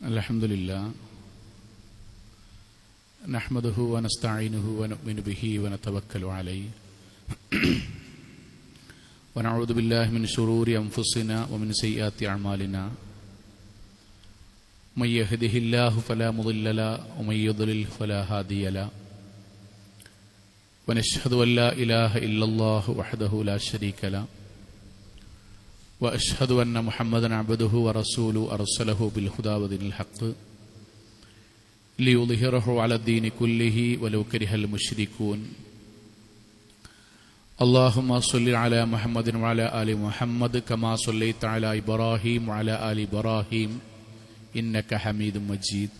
അൽഹംദുലില്ലാഹ് നഹ്മദുഹു വനസ്തഈനുഹു വനുഅ്മിനു ബിഹി വനതവക്കലു അലൈഹി വനഊദു ബില്ലാഹി മിൻ ശുറൂരി അൻഫുസിനാ വമിൻ സയ്യിആതി അഅ്മാലിനാ മൻ യഹ്ദിഹില്ലാഹു ഫലാ മുളില്ല ലഹു വമൻ യുദ്ലിൽ ഫലാ ഹാദിയ ലഹു വനശ്ഹദു അൻ ലാ ഇലാഹ ഇല്ലല്ലാഹു വഹ്ദഹു ലാ ശരീക ലഹു وأشهد أن محمدًا عبده ورسوله أرسله بالهدى ودين الحق ليظهره على الدين كله ولو كره المشركون اللهم صل على محمد وعلى آل محمد كما صليت على إبراهيم وعلى آل إبراهيم إنك حميد مجيد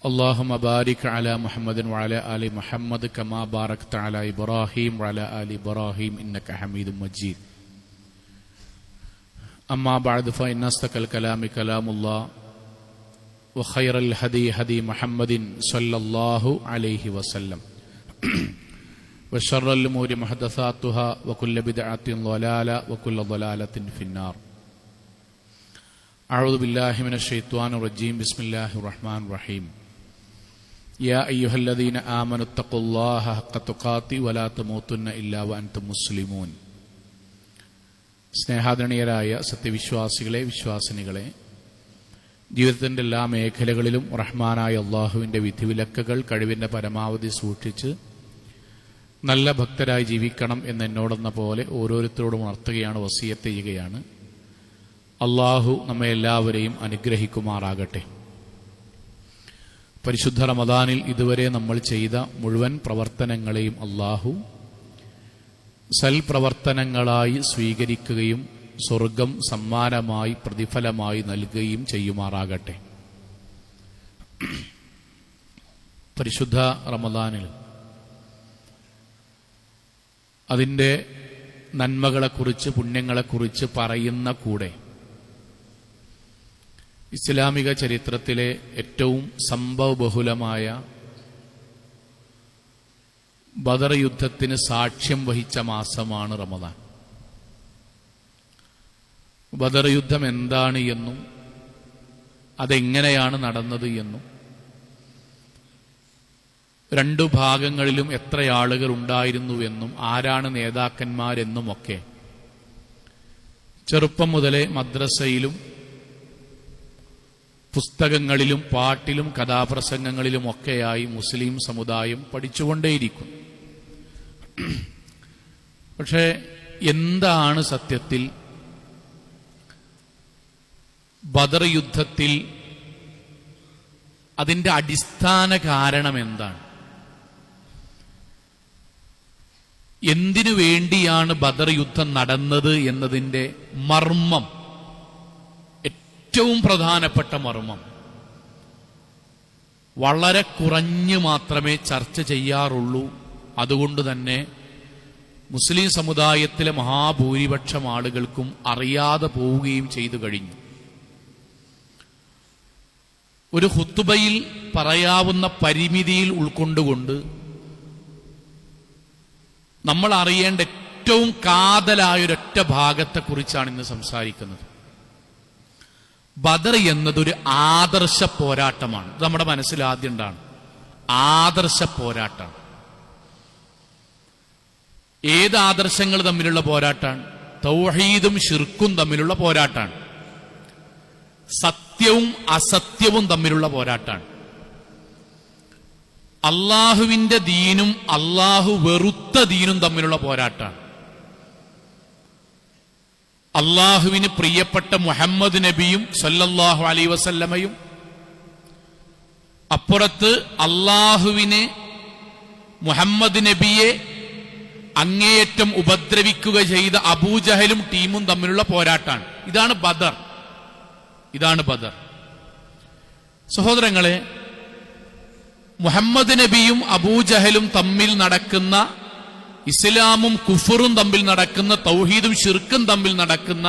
اللهم بارك على محمد وعلى آل محمد كما باركت على إبراهيم وعلى آل إبراهيم إنك حميد مجيد أما بعد فإن أصدق الكلام كلام الله وخير الهدي هدي محمد صلى الله عليه وسلم وشر الأمور محدثاتها وكل بدعة ضلالة وكل ضلالة في النار أعوذ بالله من الشيطان الرجيم بسم الله الرحمن الرحيم يا أيها الذين آمنوا اتقوا الله حق تقاته ولا تموتن إلا وأنتم مسلمون സ്നേഹാദരണീയരായ സത്യവിശ്വാസികളെ, വിശ്വാസിനികളെ, ജീവിതത്തിൻ്റെ എല്ലാ മേഖലകളിലും റഹ്മാനായ അള്ളാഹുവിൻ്റെ വിധിവിലക്കുകൾ കഴിവിൻ്റെ പരമാവധി സൂക്ഷിച്ച് നല്ല ഭക്തരായി ജീവിക്കണം എന്നോടെന്ന പോലെ ഓരോരുത്തരോടും ഉണർത്തുകയാണ്, വസിയത്ത് ചെയ്യുകയാണ്. അള്ളാഹു നമ്മെ എല്ലാവരെയും അനുഗ്രഹിക്കുമാറാകട്ടെ. പരിശുദ്ധ റമദാനിൽ ഇതുവരെ നമ്മൾ ചെയ്ത മുഴുവൻ പ്രവർത്തനങ്ങളെയും അള്ളാഹു സൽപ്രവർത്തനങ്ങളായി സ്വീകരിക്കുകയും സ്വർഗം സമ്മാനമായി പ്രതിഫലമായി നൽകുകയും ചെയ്യുമാറാകട്ടെ. പരിശുദ്ധ റമദാനിൽ അതിൻ്റെ നന്മകളെക്കുറിച്ച്, പുണ്യങ്ങളെക്കുറിച്ച് പറയുന്ന കൂടെ ഇസ്ലാമിക ചരിത്രത്തിലെ ഏറ്റവും സംഭവബഹുലമായ ബദർ യുദ്ധത്തിന് സാക്ഷ്യം വഹിച്ച മാസമാണ് റമദാൻ. ബദർ യുദ്ധം എന്താണ് എന്നും അതെങ്ങനെയാണ് നടന്നത് എന്നും രണ്ടു ഭാഗങ്ങളിലും എത്ര ആളുകൾ ഉണ്ടായിരുന്നുവെന്നും ആരാണ് നേതാക്കന്മാരെന്നുമൊക്കെ ചെറുപ്പം മുതലേ മദ്രസയിലും പുസ്തകങ്ങളിലും പാട്ടിലും കഥാപ്രസംഗങ്ങളിലുമൊക്കെയായി മുസ്ലിം സമുദായം പഠിച്ചുകൊണ്ടേയിരിക്കുന്നു. പക്ഷേ എന്താണ് സത്യത്തിൽ ബദർ യുദ്ധത്തിൽ അതിൻ്റെ അടിസ്ഥാന കാരണം എന്താണ്? എന്തിനു വേണ്ടിയാണ് ബദർ യുദ്ധം നടന്നത് എന്നതിൻ്റെ മർമ്മം, ഏറ്റവും പ്രധാനപ്പെട്ട മർമ്മം വളരെ കുറഞ്ഞു മാത്രമേ ചർച്ച ചെയ്യാറുള്ളൂ. അതുകൊണ്ട് തന്നെ മുസ്ലിം സമുദായത്തിലെ മഹാഭൂരിപക്ഷം ആളുകൾക്കും അറിയാതെ പോവുകയും ചെയ്തു കഴിഞ്ഞു. ഒരു ഖുത്ബയിൽ പറയാവുന്ന പരിമിതിയിൽ ഉൾക്കൊണ്ടുകൊണ്ട് നമ്മൾ അറിയേണ്ട ഏറ്റവും കാതലായൊരൊറ്റ ഭാഗത്തെക്കുറിച്ചാണ് ഇന്ന് സംസാരിക്കുന്നത്. ബദർ എന്നതൊരു ആദർശ പോരാട്ടമാണ്. ഇത് നമ്മുടെ മനസ്സിൽ ആദ്യം ഉണ്ടാണ്. ആദർശ പോരാട്ടമാണ്. ഏത് ആദർശങ്ങൾ തമ്മിലുള്ള പോരാട്ടമാണ്? തൗഹീദും ശിർക്കും തമ്മിലുള്ള പോരാട്ടമാണ്. സത്യവും അസത്യവും തമ്മിലുള്ള പോരാട്ടമാണ്. അള്ളാഹുവിന്റെ ദീനും അള്ളാഹു വെറുത്ത ദീനും തമ്മിലുള്ള പോരാട്ടമാണ്. അള്ളാഹുവിന് പ്രിയപ്പെട്ട മുഹമ്മദ് നബിയും സല്ലല്ലാഹു അലൈഹി വസല്ലമയും, അപ്പുറത്ത് അള്ളാഹുവിനെ, മുഹമ്മദ് നബിയെ അങ്ങേയറ്റം ഉപദ്രവിക്കുക ചെയ്ത അബൂജഹലും ടീമും തമ്മിലുള്ള പോരാട്ടമാണ്. ഇതാണ് ബദർ. ഇതാണ് ബദർ. സഹോദരങ്ങളെ, മുഹമ്മദ് നബിയും അബൂജഹലും തമ്മിൽ നടക്കുന്ന, ഇസ്ലാമും കുഫറും തമ്മിൽ നടക്കുന്ന, തൗഹീദും ശിർക്കും തമ്മിൽ നടക്കുന്ന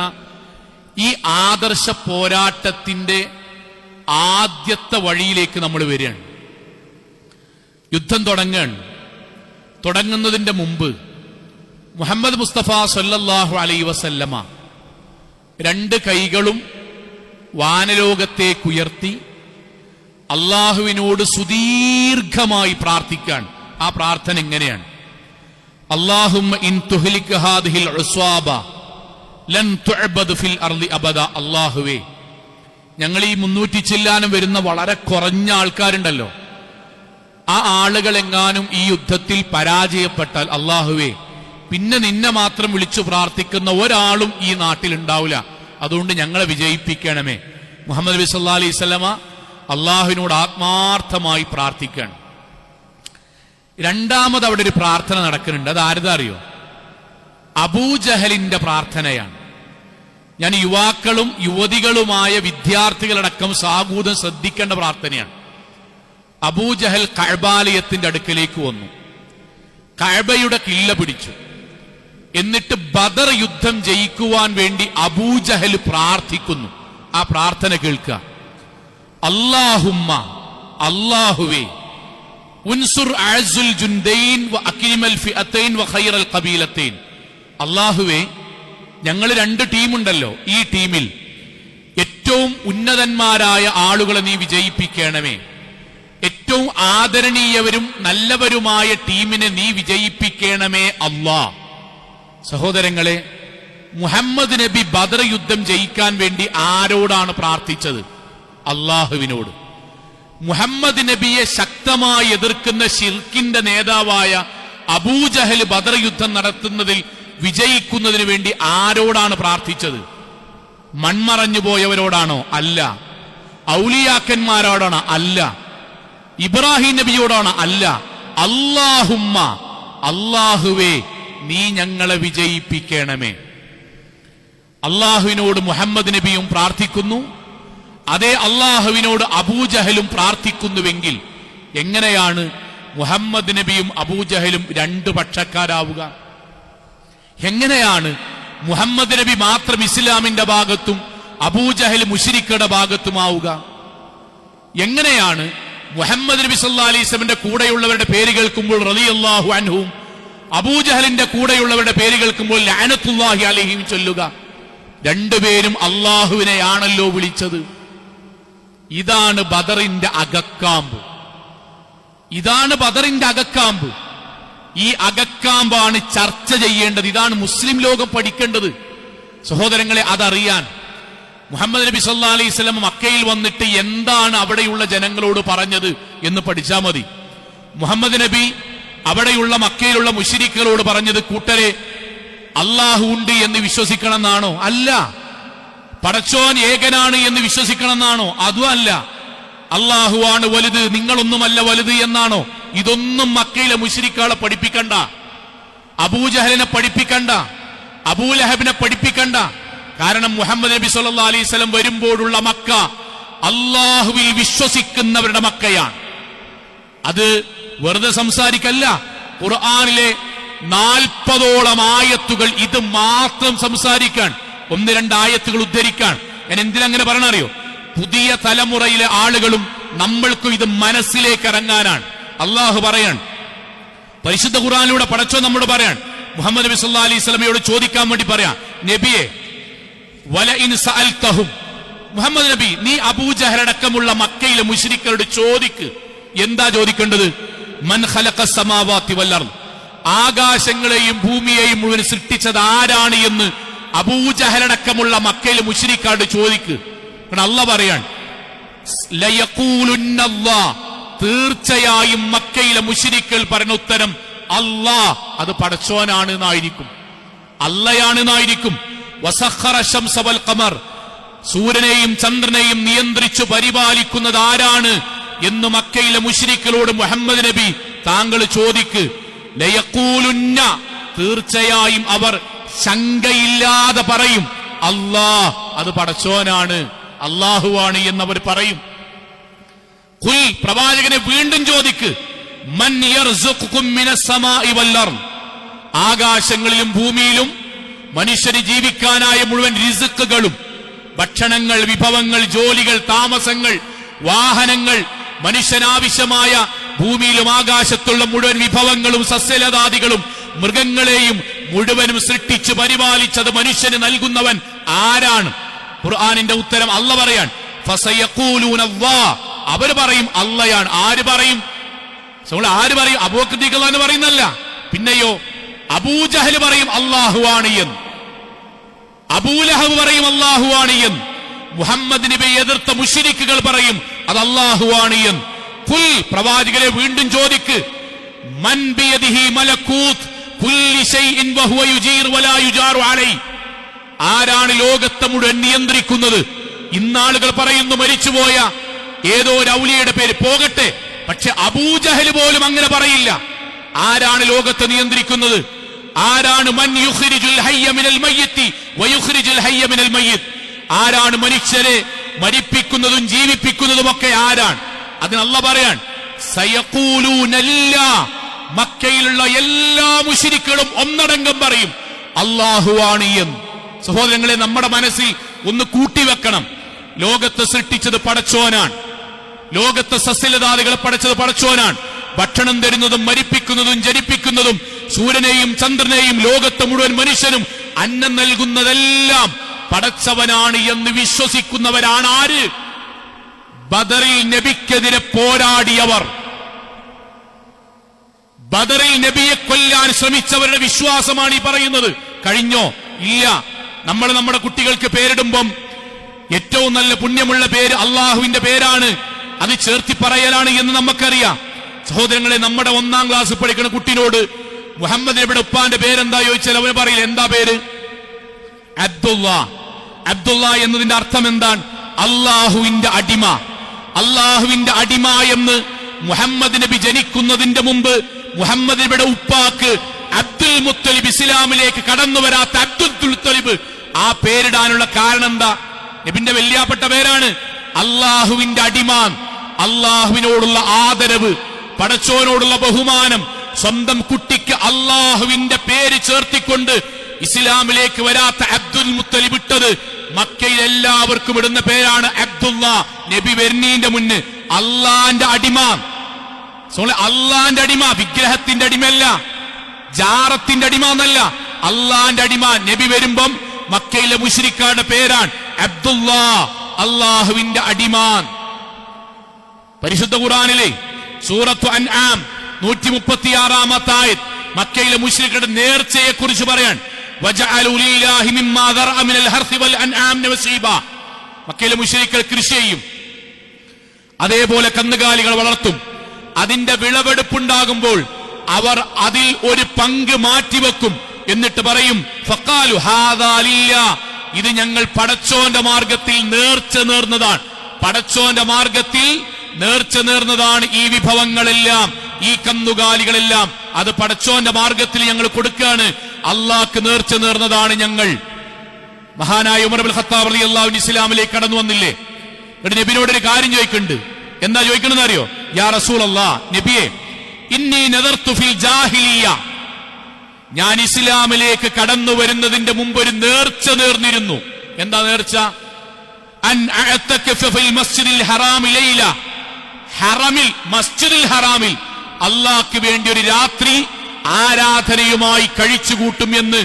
ഈ ആദർശ പോരാട്ടത്തിന്റെ ആദ്യത്തെ വഴിയിലേക്ക് നമ്മൾ വരികയാണ്. യുദ്ധം തുടങ്ങുന്നതിന്റെ മുമ്പ് മുഹമ്മദ് മുസ്തഫ സല്ലല്ലാഹു അലൈഹി വസല്ലമ രണ്ട് കൈകളും വാനലോകത്തേക്കുയർത്തി അള്ളാഹുവിനോട് സുദീർഘമായി പ്രാർത്ഥിക്കാൻ. ആ പ്രാർത്ഥന എങ്ങനെയാണ്? അല്ലാഹുമ്മ ഇൻ തുഹ്ലിക ഹാദിഹിൽ ഉസ്വാബ ലൻ തുഅബദ് ഫിൽ അർളി അബദ. അല്ലാഹുവേ, ഞങ്ങൾ ഈ 300 ചില്ലാനും വരുന്ന വളരെ കുറഞ്ഞ ആൾക്കാരുണ്ടല്ലോ, ആ ആളുകളെങ്ങാനും ഈ യുദ്ധത്തിൽ പരാജയപ്പെട്ടാൽ അല്ലാഹുവേ, പിന്നെ നിന്നെ മാത്രം വിളിച്ചു പ്രാർത്ഥിക്കുന്ന ഒരാളും ഈ നാട്ടിൽ ഉണ്ടാവില്ല. അതുകൊണ്ട് ഞങ്ങളെ വിജയിപ്പിക്കണമേ. മുഹമ്മദ് നബി സല്ലല്ലാഹു അലൈഹി വസല്ലമ അള്ളാഹുവിനോട് ആത്മാർത്ഥമായി പ്രാർത്ഥിക്കുകയാണ്. രണ്ടാമത് അവിടെ ഒരു പ്രാർത്ഥന നടക്കുന്നുണ്ട്. അത് ആരുതാ അറിയോ? അബൂജഹലിന്റെ പ്രാർത്ഥനയാണ്. ഞാൻ യുവാക്കളും യുവതികളുമായ വിദ്യാർത്ഥികളടക്കം സാഗൂതം ശ്രദ്ധിക്കേണ്ട പ്രാർത്ഥനയാണ്. അബൂജഹൽ കഅബാലയത്തിന്റെ അടുക്കലേക്ക് വന്നു, കഅബയുടെ കില്ല പിടിച്ചു. എന്നിട്ട് ബദർ യുദ്ധം ജയിക്കുവാൻ വേണ്ടി അബൂജഹൽ പ്രാർത്ഥിക്കുന്നു. ആ പ്രാർത്ഥന കേൾക്കുക. അല്ലാഹുമ്മ, അല്ലാഹുവേ, ഉൻസുർ അഅസുൽ ജുൻദൈൻ വ അക്രിമൽ ഫിഅതൈൻ വ ഖൈറൽ ഖബീലതൈൻ. അല്ലാഹുവേ, ഞങ്ങൾ 2 ടീമുണ്ടല്ലോ, ഈ ടീമിൽ ഏറ്റവും ഉന്നതന്മാരായ ആളുകളെ നീ വിജയിപ്പിക്കണമേ. ഏറ്റവും ആദരണീയവരും നല്ലവരുമായ ടീമിനെ നീ വിജയിപ്പിക്കണമേ അല്ലാ. സഹോദരങ്ങളെ, മുഹമ്മദ് നബി ബദർ യുദ്ധം ജയിക്കാൻ വേണ്ടി ആരോടാണ് പ്രാർത്ഥിച്ചത്? അള്ളാഹുവിനോട്. മുഹമ്മദ് നബിയെ ശക്തമായി എതിർക്കുന്ന ശിർക്കിന്റെ നേതാവായ അബൂജഹൽ ബദർ യുദ്ധം നടത്തുന്നതിൽ വിജയിക്കുന്നതിന് വേണ്ടി ആരോടാണ് പ്രാർത്ഥിച്ചത്? മൺമറഞ്ഞു പോയവരോടാണോ? അല്ല. ഔലിയാക്കന്മാരോടാണോ? അല്ല. ഇബ്രാഹിം നബിയോടാണോ? അല്ല. അല്ലാഹുമ്മ, അല്ലാഹുവേ, നീ ഞങ്ങളെ വിജയിപ്പിക്കണമേ. അള്ളാഹുവിനോട് മുഹമ്മദ് നബിയും പ്രാർത്ഥിക്കുന്നു, അതേ അള്ളാഹുവിനോട് അബൂജഹലും പ്രാർത്ഥിക്കുന്നുവെങ്കിൽ എങ്ങനെയാണ് മുഹമ്മദ് നബിയും അബൂജഹലും 2 പക്ഷക്കാരാവുക? എങ്ങനെയാണ് മുഹമ്മദ് നബി മാത്രം ഇസ്ലാമിന്റെ ഭാഗത്തും അബൂജഹൽ മുശ്രിക്കുകളുടെ ഭാഗത്തുമാവുക? എങ്ങനെയാണ് മുഹമ്മദ് നബി സല്ലല്ലാഹു അലൈഹി വസല്ലമയുടെ കൂടെയുള്ളവരുടെ പേര് കേൾക്കുമ്പോൾ റളിയല്ലാഹു അൻഹും അബൂജഹലിന്റെ കൂടെയുള്ളവരുടെ പേര് കേൾക്കുമ്പോൾ ലഅനത്തുല്ലാഹി അലൈഹിം ചൊല്ലുക? 2 പേരും അള്ളാഹുവിനെയാണല്ലോ വിളിച്ചത്. ഇതാണ് ബദറിന്റെ അകക്കാമ്പ്. ഇതാണ് ബദറിന്റെ അകക്കാമ്പ്. ഈ അകക്കാമ്പാണ് ചർച്ച ചെയ്യേണ്ടത്. ഇതാണ് മുസ്ലിം ലോകം പഠിക്കേണ്ടത്. സഹോദരങ്ങളെ, അതറിയാൻ മുഹമ്മദ് നബി സല്ലല്ലാഹു അലൈഹി വസല്ലം മക്കയിൽ വന്നിട്ട് എന്താണ് അവിടെയുള്ള ജനങ്ങളോട് പറഞ്ഞത് എന്ന് പഠിച്ചാൽ മതി. മുഹമ്മദ് നബി അവിടെയുള്ള മക്കയിലുള്ള മുശ്രിക്കുകളോട് പറഞ്ഞത്, കൂട്ടരെ, അല്ലാഹു ഉണ്ട് എന്ന് വിശ്വസിക്കണം എന്നാണോ? അല്ല. പടച്ചോൻ ഏകനാണ് എന്ന് വിശ്വസിക്കണം എന്നാണോ? അതും അല്ല. അല്ലാഹുവാണ് വലുത്, നിങ്ങളൊന്നുമല്ല വലുത് എന്നാണോ? ഇതൊന്നും മക്കയിലെ മുശ്രിക്കുകളെ പഠിപ്പിക്കണ്ട, അബൂജഹലിനെ പഠിപ്പിക്കണ്ട, അബൂലഹബിനെ പഠിപ്പിക്കണ്ട. കാരണം മുഹമ്മദ് നബി സല്ലല്ലാഹു അലൈഹി വസല്ലം വരുമ്പോഴുള്ള മക്ക അല്ലാഹുവിൽ വിശ്വസിക്കുന്നവരുടെ മക്കയാണ്. അത് വെറുതെ സംസാരിക്കല്ല. ഖുർആനിലെ 40ഓളം ആയത്തുകൾ ഇത് മാത്രം സംസാരിക്കാൻ, 1-2 ആയത്തുകൾ ഉദ്ധരിക്കാൻ. ഞാൻ എന്തിനങ്ങനെ പറയണറിയോ? പുതിയ തലമുറയിലെ ആളുകളും നമ്മൾക്കും ഇത് മനസ്സിലേക്ക് ഇറങ്ങാനാണ്. അള്ളാഹു പറയാൻ, പരിശുദ്ധ ഖുർആനിലൂടെ പടച്ചോ നമ്മോട് പറയാൻ, മുഹമ്മദ് നബി സല്ലല്ലാഹു അലൈഹി വസല്ലമയോട് ചോദിക്കാൻ വേണ്ടി പറയാം, നബിയെ, വലഇൻ സഅൽതഹും, മുഹമ്മദ് നബി, നീ അബൂജഹലടക്കമുള്ള മക്കയിലെ മുശ്രിക്കുകളോട് ചോദിക്ക്. എന്താ ചോദിക്കേണ്ടത്? മൻ ഖലഖസ് സമാവാതി വൽ അർദ്, ആകാശങ്ങളെയും ഭൂമിയെയും മുഴുവൻ സൃഷ്ടിച്ചത് ആരാണ് എന്ന് അബൂജഹലടക്കമുള്ള മക്കയിലെ മുശ്രിക്കുകളോട് ചോദിക്ക്. അല്ലാഹ് പറയാൻ, ലയഖൂലുന്നല്ലാഹ്, തീർച്ചയായും മക്കയിലെ മുശ്രിക്കുകൾ പറഞ്ഞ ഉത്തരം അല്ലാഹ്, അത് പടച്ചോനാണ് എന്നായിരിക്കും, അല്ലയാണ് എന്നായിരിക്കും. വസഖറ ശംസ വൽ ഖമർ, സൂര്യനെയും ചന്ദ്രനെയും നിയന്ത്രിച്ചു പരിപാലിക്കുന്നത് ആരാണ് എന്ന് മക്കയിലെ മുശ്രിക്കുകളോട് മുഹമ്മദ് നബി താങ്കൾ ചോദിക്ക്. ലയഖൂലുന്ന, തീർച്ചയായും അവർ ശങ്കയില്ലാതെ പറയും അല്ലാഹ്, അത് പടച്ചോനാണ്, അല്ലാഹുവാണ് എന്നവർ പറയും. ഖുൽ, പ്രവാചകനെ വീണ്ടും ചോദിക്ക്, മൻ യർസുഖുകും മിനസ് സമാഇ വൽ അർദ്, ആകാശങ്ങളിലും ഭൂമിയിലും മനുഷ്യന് ജീവിക്കാനായ മുഴുവൻ റിസ്ക്കുകളും, ഭക്ഷണങ്ങൾ, വിഭവങ്ങൾ, ജോലികൾ, താമസങ്ങൾ, വാഹനങ്ങൾ, മനുഷ്യനാവശ്യമായ ഭൂമിയിലും ആകാശത്തുള്ള മുഴുവൻ വിഭവങ്ങളും സസ്യലതാദികളും മൃഗങ്ങളെയും മുഴുവനും സൃഷ്ടിച്ച് പരിപാലിച്ചത് മനുഷ്യന് നൽകുന്നവൻ ആരാണ്? ഖുർആനിന്റെ ഉത്തരം അല്ല പറയാൻ, ഫസയഖൂലൂന അല്ലാഹ്, അവർ പറയും അല്ലയാണ്. ആര് പറയും? ആര് പറയും? അബൂബക്കർ റളിയല്ലാഹു അൻഹു പറയുന്നല്ല. പിന്നെയോ അബൂജഹൽ പറയും അല്ലാഹുവാണ് എന്ന്, അബൂലഹബ് പറയും അല്ലാഹുവാണ് എന്ന്, മുഹമ്മദ് നബിയെ എതിർത്ത മുശ്രിക്കുകൾ പറയും അത് അല്ലാഹുവാണ് എന്ന്. ഖുൽ, പ്രവാചകരെ വീണ്ടും ചോദിക്ക്, മൻ ബിയദിഹി മലകൂത് കുല്ലി ശൈഇൻ വഹുവ യുജീർ വലാ യുജാറു അലൈ, ആരാണ് ലോകത്തെ മുഴുവൻ നിയന്ത്രിക്കുന്നത്? ഇന്നാളുകൾ പറയുന്നു മരിച്ചുപോയ ഏതോ ഒരു ഔലിയുടെ പേര്, പോകട്ടെ, പക്ഷെ അബൂജഹൽ പോലും അങ്ങനെ പറയില്ല. ആരാണ് ലോകത്തെ നിയന്ത്രിക്കുന്നത്? ആരാണ് മൻ യുഖ്രിജുൽ ഹയ്യ മിനൽ മയ്യിത്തി വയുഖ്രിജുൽ ഹയ്യ മിനൽ മയ്യിത്ത്, ആരാണ് മനുഷ്യരെ മരിപ്പിക്കുന്നതും ജീവിപ്പിക്കുന്നതുമൊക്കെ ആരാണ്? അതിന് അല്ലാഹ് പറയാൻ, സയഖൂലൂന ലില്ലാഹ്, മക്കയിലുള്ള എല്ലാ മുശ്രിക്കുകളും ഒന്നടങ്കം പറയും അല്ലാഹുവാണ് എന്ന്. സഹോദരങ്ങളെ, നമ്മുടെ മനസ്സിൽ ഒന്ന് കൂട്ടിവെക്കണം, ലോകത്തെ സൃഷ്ടിച്ചത് പടച്ചോനാണ്, ലോകത്തെ സസ്യലതാദികളെ പടച്ചത് പടച്ചോനാണ്, ഭക്ഷണം തരുന്നതും മരിപ്പിക്കുന്നതും ജനിപ്പിക്കുന്നതും സൂര്യനെയും ചന്ദ്രനെയും ലോകത്തെ മുഴുവൻ മനുഷ്യനും അന്നം നൽകുന്നതെല്ലാം പടച്ചവനാണ് എന്ന് വിശ്വസിക്കുന്നവരാണ് ആര്? ബദറിൽ നബിക്കെതിരെ പോരാടിയവർ, ബദറിൽ നബിയെ കൊല്ലാൻ ശ്രമിച്ചവരുടെ വിശ്വാസമാണ് ഈ പറയുന്നത്. കഴിഞ്ഞോ? ഇല്ല. നമ്മൾ നമ്മുടെ കുട്ടികൾക്ക് പേരിടുമ്പം ഏറ്റവും നല്ല പുണ്യമുള്ള പേര് അള്ളാഹുവിന്റെ പേരാണ്, അത് ചേർത്തി പറയലാണ് എന്ന് നമുക്കറിയാം. സഹോദരങ്ങളെ, നമ്മുടെ 1ാം ക്ലാസ് പഠിക്കുന്ന കുട്ടിനോട് മുഹമ്മദ് നബിയുടെ ഉപ്പാന്റെ പേരെന്താ ചോദിച്ചാൽ അവന് പറയില്ല. എന്താ പേര്? അബ്ദുള്ള. അബ്ദുള്ള എന്നതിന്റെ അർത്ഥം എന്താണ്? അള്ളാഹുവിന്റെ അടിമ. അള്ളാഹുവിന്റെ അടിമ എന്ന് മുഹമ്മദ് നബി ജനിക്കുന്നതിന്റെ മുമ്പ് മുഹമ്മദ് നബിയുടെ ഉപ്പാക്ക് അബ്ദുൽ മുത്തലിബ്, ഇസ്ലാമിലേക്ക് കടന്നു വരാത്ത അബ്ദുൽ മുത്തലിബ്, ആ പേരിടാനുള്ള കാരണം എന്താ? നബിന്റെ വല്യാപ്പെട്ട പേരാണ്. അള്ളാഹുവിന്റെ അടിമാൻ, അള്ളാഹുവിനോടുള്ള ആദരവ്, പടച്ചോനോടുള്ള ബഹുമാനം, സ്വന്തം കുട്ടിക്ക് അള്ളാഹുവിന്റെ പേര് ചേർത്തിക്കൊണ്ട് ഇസ്ലാമിലേക്ക് വരാത്ത അബ്ദുൽ മുത്തലിബ് ഇട്ടത് മക്കയിൽ എല്ലാവർക്കും ഇടുന്ന പേരാണ് അബ്ദുള്ള. നബി വരുന്നതിന്റെ മുന്ന് അള്ളാന്റെ അടിമ, അള്ളാന്റെ അടിമ, വിഗ്രഹത്തിന്റെ അടിമയല്ല, ജാറത്തിന്റെ അടിമ എന്നല്ല, അള്ളാന്റെ അടിമ. നബി വരുമ്പം മക്കയിലെ മുശ്രിക്കുകളുടെ പേരാണ് അബ്ദുള്ള, അള്ളാഹുവിന്റെ അടിമാൻ. പരിശുദ്ധ ഖുർആനിലെ സൂറത്തു അൻആം 136-ാമത്തെ ആയത്ത് മക്കയിലെ മുശ്രിക്കുകളുടെ നേർച്ചയെ കുറിച്ച് പറയാൻ, വജഅലു ലില്ലാഹി മിമ്മാ ദറഅ മിനൽ ഹർസി വൽ അൻആം നസീബ. മക്കയിലെ മുശ്രിക്കുകൾ കൃഷി ചെയ്യും, അതേപോലെ കന്നുകാലികൾ വളർത്തും. അതിന്റെ വിളവെടുപ്പുണ്ടാകുമ്പോൾ അവർ അതിൽ ഒരു പങ്ക് മാറ്റിവെക്കും. എന്നിട്ട് പറയും, ഫഖാലു ഹാദാ ലില്ലാഹ്, ഇത് ഞങ്ങൾ പടച്ചോന്റെ മാർഗത്തിൽ നേർച്ച നേർന്നതാണ്, പടച്ചോന്റെ മാർഗത്തിൽ നേർച്ച നേർന്നതാണ് ഈ വിഭവങ്ങളെല്ലാം, ഈ കന്നുകാലികളെല്ലാം, അത് പടച്ചോന്റെ മാർഗത്തിൽ ഞങ്ങൾ കൊടുക്കുകയാണ്, അള്ളാഹ്ക്ക് നേർച്ച നേർന്നതാണ് ഞങ്ങൾ. മഹാനായ ഉമർ ഇബ്നുൽ ഖത്താബ് റളിയല്ലാഹു അൻഹു ഇസ്ലാമിലേക്ക് കടന്നു വന്നില്ലേ? എന്നിട്ട് നബിയോട് ഒരു കാര്യം ചോദിക്കുന്നുണ്ട്. എന്താ ചോദിക്കണമെന്ന് അറിയോ? യാ റസൂലല്ലാഹ്, നബിയെ, ഇന്നി നദർതു ഫിൽ ജാഹിലിയ്യ, ഞാൻ ഇസ്ലാമിലേക്ക് കടന്നു വരുന്നതിന്റെ മുമ്പ് ഒരു നേർച്ച നേർന്നിരുന്നു. എന്താ നേർച്ച? അൻ അഅതകഫ ഫിൽ മസ്ജിദിൽ ഹറാമി ലൈല, ഹറമിൽ, മസ്ജിദുൽ ഹറാമിൽ അള്ളാഹ്ക്ക് വേണ്ടി ഒരു രാത്രി ആരാധനയുമായി കഴിച്ചുകൂട്ടും എന്ന്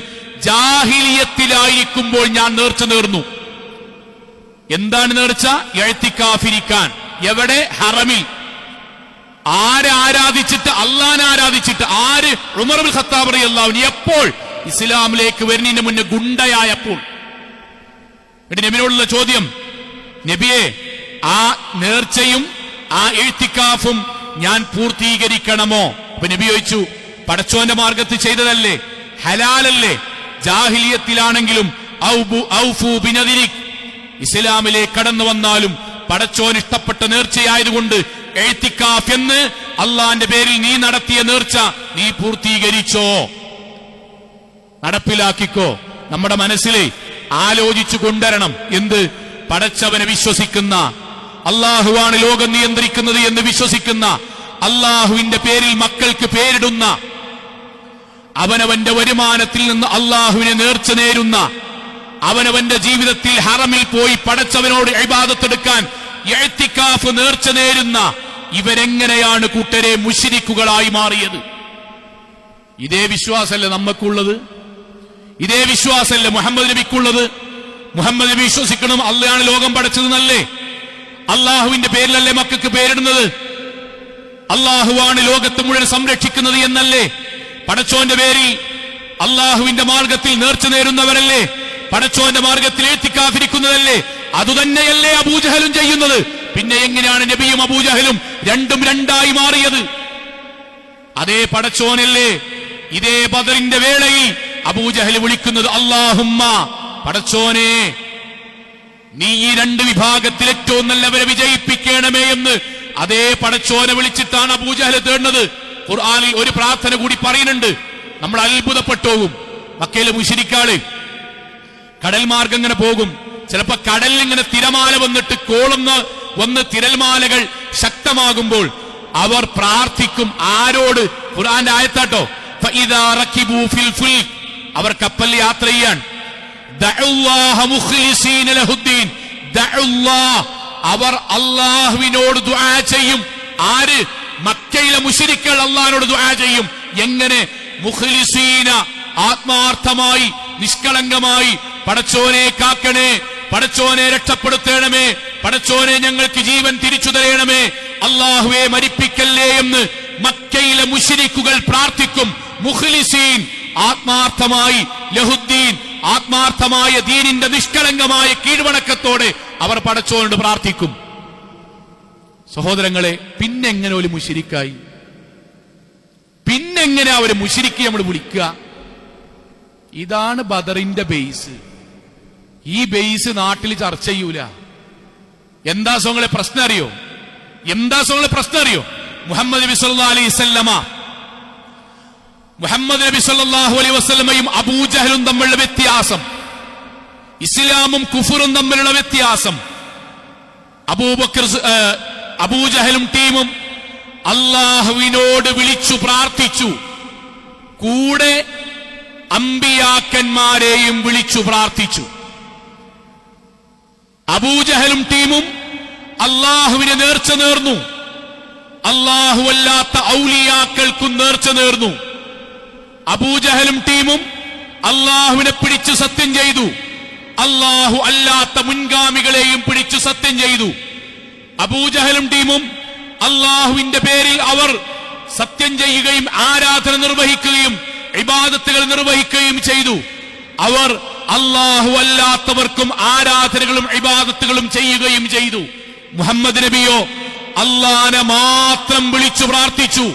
ജാഹിലിയത്തിലായിരിക്കുമ്പോൾ ഞാൻ നേർച്ച നേർന്നു. എന്താണ് നേർച്ച? ഇഅ്തികാഫിരിക്കാൻ. എവിടെ? ഹറമിൽ. ആരെ ആരാധിച്ചിട്ട്? അള്ളാഹനെ ആരാധിച്ചിട്ട്. ആര്? ഉമർ ഇബ്നുൽ ഖത്താബ് റളിയല്ലാഹു അൻഹു. എപ്പോൾ? ഇസ്ലാമിലേക്ക് വരുന്നതിന് മുന്നേ ഗുണ്ടയായപ്പോൾ. എന്നിട്ട് നബിയോടുള്ള ചോദ്യം, നബിയെ, ആ നേർച്ചയും ആ ഇഅ്തികാഫും ഞാൻ പൂർത്തീകരിക്കണമോ? അപ്പൊ നബി ചോദിച്ചു, പടച്ചോന്റെ മാർഗത്തിൽ ചെയ്തതല്ലേ, ഹലാലല്ലേ, ജാഹിലിയത്തിലാണെങ്കിലും ഔഫു ബിനദിരിക്, ഇസ്ലാമിലേക്ക് കടന്നു വന്നാലും പടച്ചോൻ ഇഷ്ടപ്പെട്ട നേർച്ചയായതുകൊണ്ട് ഇഅ്തികാഫ് എന്ന് അള്ളാന്റെ പേരിൽ നീ നടത്തിയ നേർച്ച നീ പൂർത്തീകരിച്ചോ, നടപ്പിലാക്കിക്കോ. നമ്മുടെ മനസ്സിലെ ആലോചിച്ചു കൊണ്ടുവരണം. എന്ത്? പടച്ചവനെ വിശ്വസിക്കുന്ന, അള്ളാഹുവാണ് ലോകം നിയന്ത്രിക്കുന്നത് എന്ന് വിശ്വസിക്കുന്ന, അള്ളാഹുവിന്റെ പേരിൽ മക്കൾക്ക് പേരിടുന്ന, അവനവന്റെ വരുമാനത്തിൽ നിന്ന് അള്ളാഹുവിനെ നേർച്ച നേരുന്ന, അവനവന്റെ ജീവിതത്തിൽ ഹറമിൽ പോയി പടച്ചവനോട് ഇബാദത്തെടുക്കാൻ ഇഅ്തികാഫ് നേർച്ച നേരുന്ന ഇവരെങ്ങനെയാണ് കൂട്ടരെ മുശ്രിക്കുകളായി മാറിയത്? ഇതേ വിശ്വാസമല്ലേ നമുക്കുള്ളത്? ഇതേ വിശ്വാസമല്ലേ മുഹമ്മദ് നബിക്കുള്ളത്? മുഹമ്മദ് നബി വിശ്വസിക്കണം അള്ളയാണ് ലോകം പടച്ചതെന്നല്ലേ? അള്ളാഹുവിന്റെ പേരിലല്ലേ മക്കൾക്ക് പേരിടുന്നത്? അള്ളാഹുവാണ് ലോകത്ത് മുഴുവൻ സംരക്ഷിക്കുന്നത് എന്നല്ലേ? പടച്ചോന്റെ പേരിൽ അള്ളാഹുവിന്റെ മാർഗത്തിൽ നേർച്ച നേരുന്നവരല്ലേ? പടച്ചോന്റെ മാർഗത്തിൽ എത്തിക്കാതിരിക്കുന്നതല്ലേ? അതുതന്നെയല്ലേ അബൂജഹലും ചെയ്യുന്നത്? പിന്നെ എങ്ങനെയാണ് നബിയും അബൂജഹലും രണ്ടും രണ്ടായി മാറിയത്? അതേ പടച്ചോനല്ലേ ഇതേ ബദറിന്റെ വേളയിൽ അബൂജഹൽ വിളിക്കുന്നത് അല്ലാഹുമ്മ, പടച്ചോനെ നീ ഈ രണ്ട് വിഭാഗത്തിൽ ഏറ്റവും നല്ലവരെ വിജയിപ്പിക്കണമേ എന്ന് അതേ പടച്ചോനെ വിളിച്ചിട്ടാണ് അബൂജഹൽ തേടുന്നത്. ഖുർആനിൽ ഒരു പ്രാർത്ഥന കൂടി പറയുന്നുണ്ട്, നമ്മൾ അത്ഭുതപ്പെട്ടോകും. മക്കയിലെ മുശ്രിക്കുകൾ കടൽ മാർഗം ഇങ്ങനെ പോകും, ചിലപ്പോ കടലിൽ ഇങ്ങനെ തിരമാല വന്നിട്ട് വന്ന് തിരൽമാലകൾ ശക്തമാകുമ്പോൾ അവർ പ്രാർത്ഥിക്കും. ആരോട്? ഖുർആന്റെ ആയത്താട്ടോ, ഫഇദാ റകിബൂ ഫിൽ ഫുൽക്, അവർ കപ്പലിൽ യാത്ര ചെയ്യാൻ, ദഅല്ലാഹ മുഖ്ലിസീന ലഹുദ്ദീൻ, ദഅല്ലാഹ്, അവർ അല്ലാഹുവിനോട് ദുആ ചെയ്യും. ആര്? മക്കയിലെ മുശ്രിക്കുകൾ അല്ലാഹുവിനോട് ദുആ ചെയ്യും. എങ്ങനെ? മുഖ്ലിസീന, ആത്മാർത്ഥമായി, നിഷ്കളങ്കമായി, പടച്ചോനെ കാക്കണേ, പടച്ചോനെ രക്ഷപ്പെടുത്തണമേ, പടച്ചോനെ ഞങ്ങൾക്ക് ജീവൻ തിരിച്ചു തരണമേ, അല്ലാഹുവെ മരിപ്പിക്കല്ലേ എന്ന് മക്കയിലെ മുശ്രിക്കുകൾ പ്രാർത്ഥിക്കും. മുഖ്ലിസീൻ, ആത്മാർത്ഥമായി, ലഹുദ്ദീൻ, ആത്മാർത്ഥമായ ദീനിന്റെ നിഷ്കളങ്കമായ കീഴ്വണക്കത്തോടെ അവർ പടച്ചോനോട് പ്രാർത്ഥിക്കും. സഹോദരങ്ങളെ, പിന്നെങ്ങനെ ഒരു മുശ്രിക്കായി? പിന്നെങ്ങനെ അവര് മുശ്രിക്ക് നമ്മൾ വിളിക്കുക? ഇതാണ് ബദറിന്റെ ബേസ്. ഈ ബേസ് നാട്ടിൽ ചർച്ച ചെയ്യൂല. എന്താ സോങ്ങളെ പ്രശ്നം അറിയോ? മുഹമ്മദ് നബി സല്ലല്ലാഹു അലൈഹി വസല്ലമയും അബൂജഹലും തമ്മിലുള്ള വ്യത്യാസം, ഇസ്ലാമും കുഫറും തമ്മിലുള്ള വ്യത്യാസം. അബൂജഹലും ടീമും അല്ലാഹുവിനോട് വിളിച്ചു പ്രാർത്ഥിച്ചു, കൂടെ അമ്പിയാക്കന്മാരെയും വിളിച്ചു പ്രാർത്ഥിച്ചു. അബൂജഹലും ടീമും അല്ലാഹുവിനെ നേർച്ച നേർന്നു, അല്ലാഹുവല്ലാത്ത ഔലിയാക്കൾക്കും നേർച്ച നേർന്നു. അബൂജഹലും ടീമും അല്ലാഹുവിനെ പിടിച്ചു സത്യം ചെയ്തു, അല്ലാഹു അല്ലാത്ത മുൻഗാമികളെയും പിടിച്ചു സത്യം ചെയ്തു. അബൂജഹലും ടീമും അല്ലാഹുവിന്റെ പേരിൽ അവർ സത്യം ചെയ്യുകയും ആരാധന നിർവഹിക്കുകയും ഇബാദത്തുകൾ നിർവഹിക്കുകയും ചെയ്തു. അവർ അല്ലാഹു അല്ലാത്തവർക്കും ആരാധനകളും ഇബാദത്തുകളും ചെയ്യുകയും ചെയ്തു. മുഹമ്മദ് നബിയോ അല്ലാഹനെ മാത്രം വിളിച്ചു പ്രാർത്ഥിച്ചു,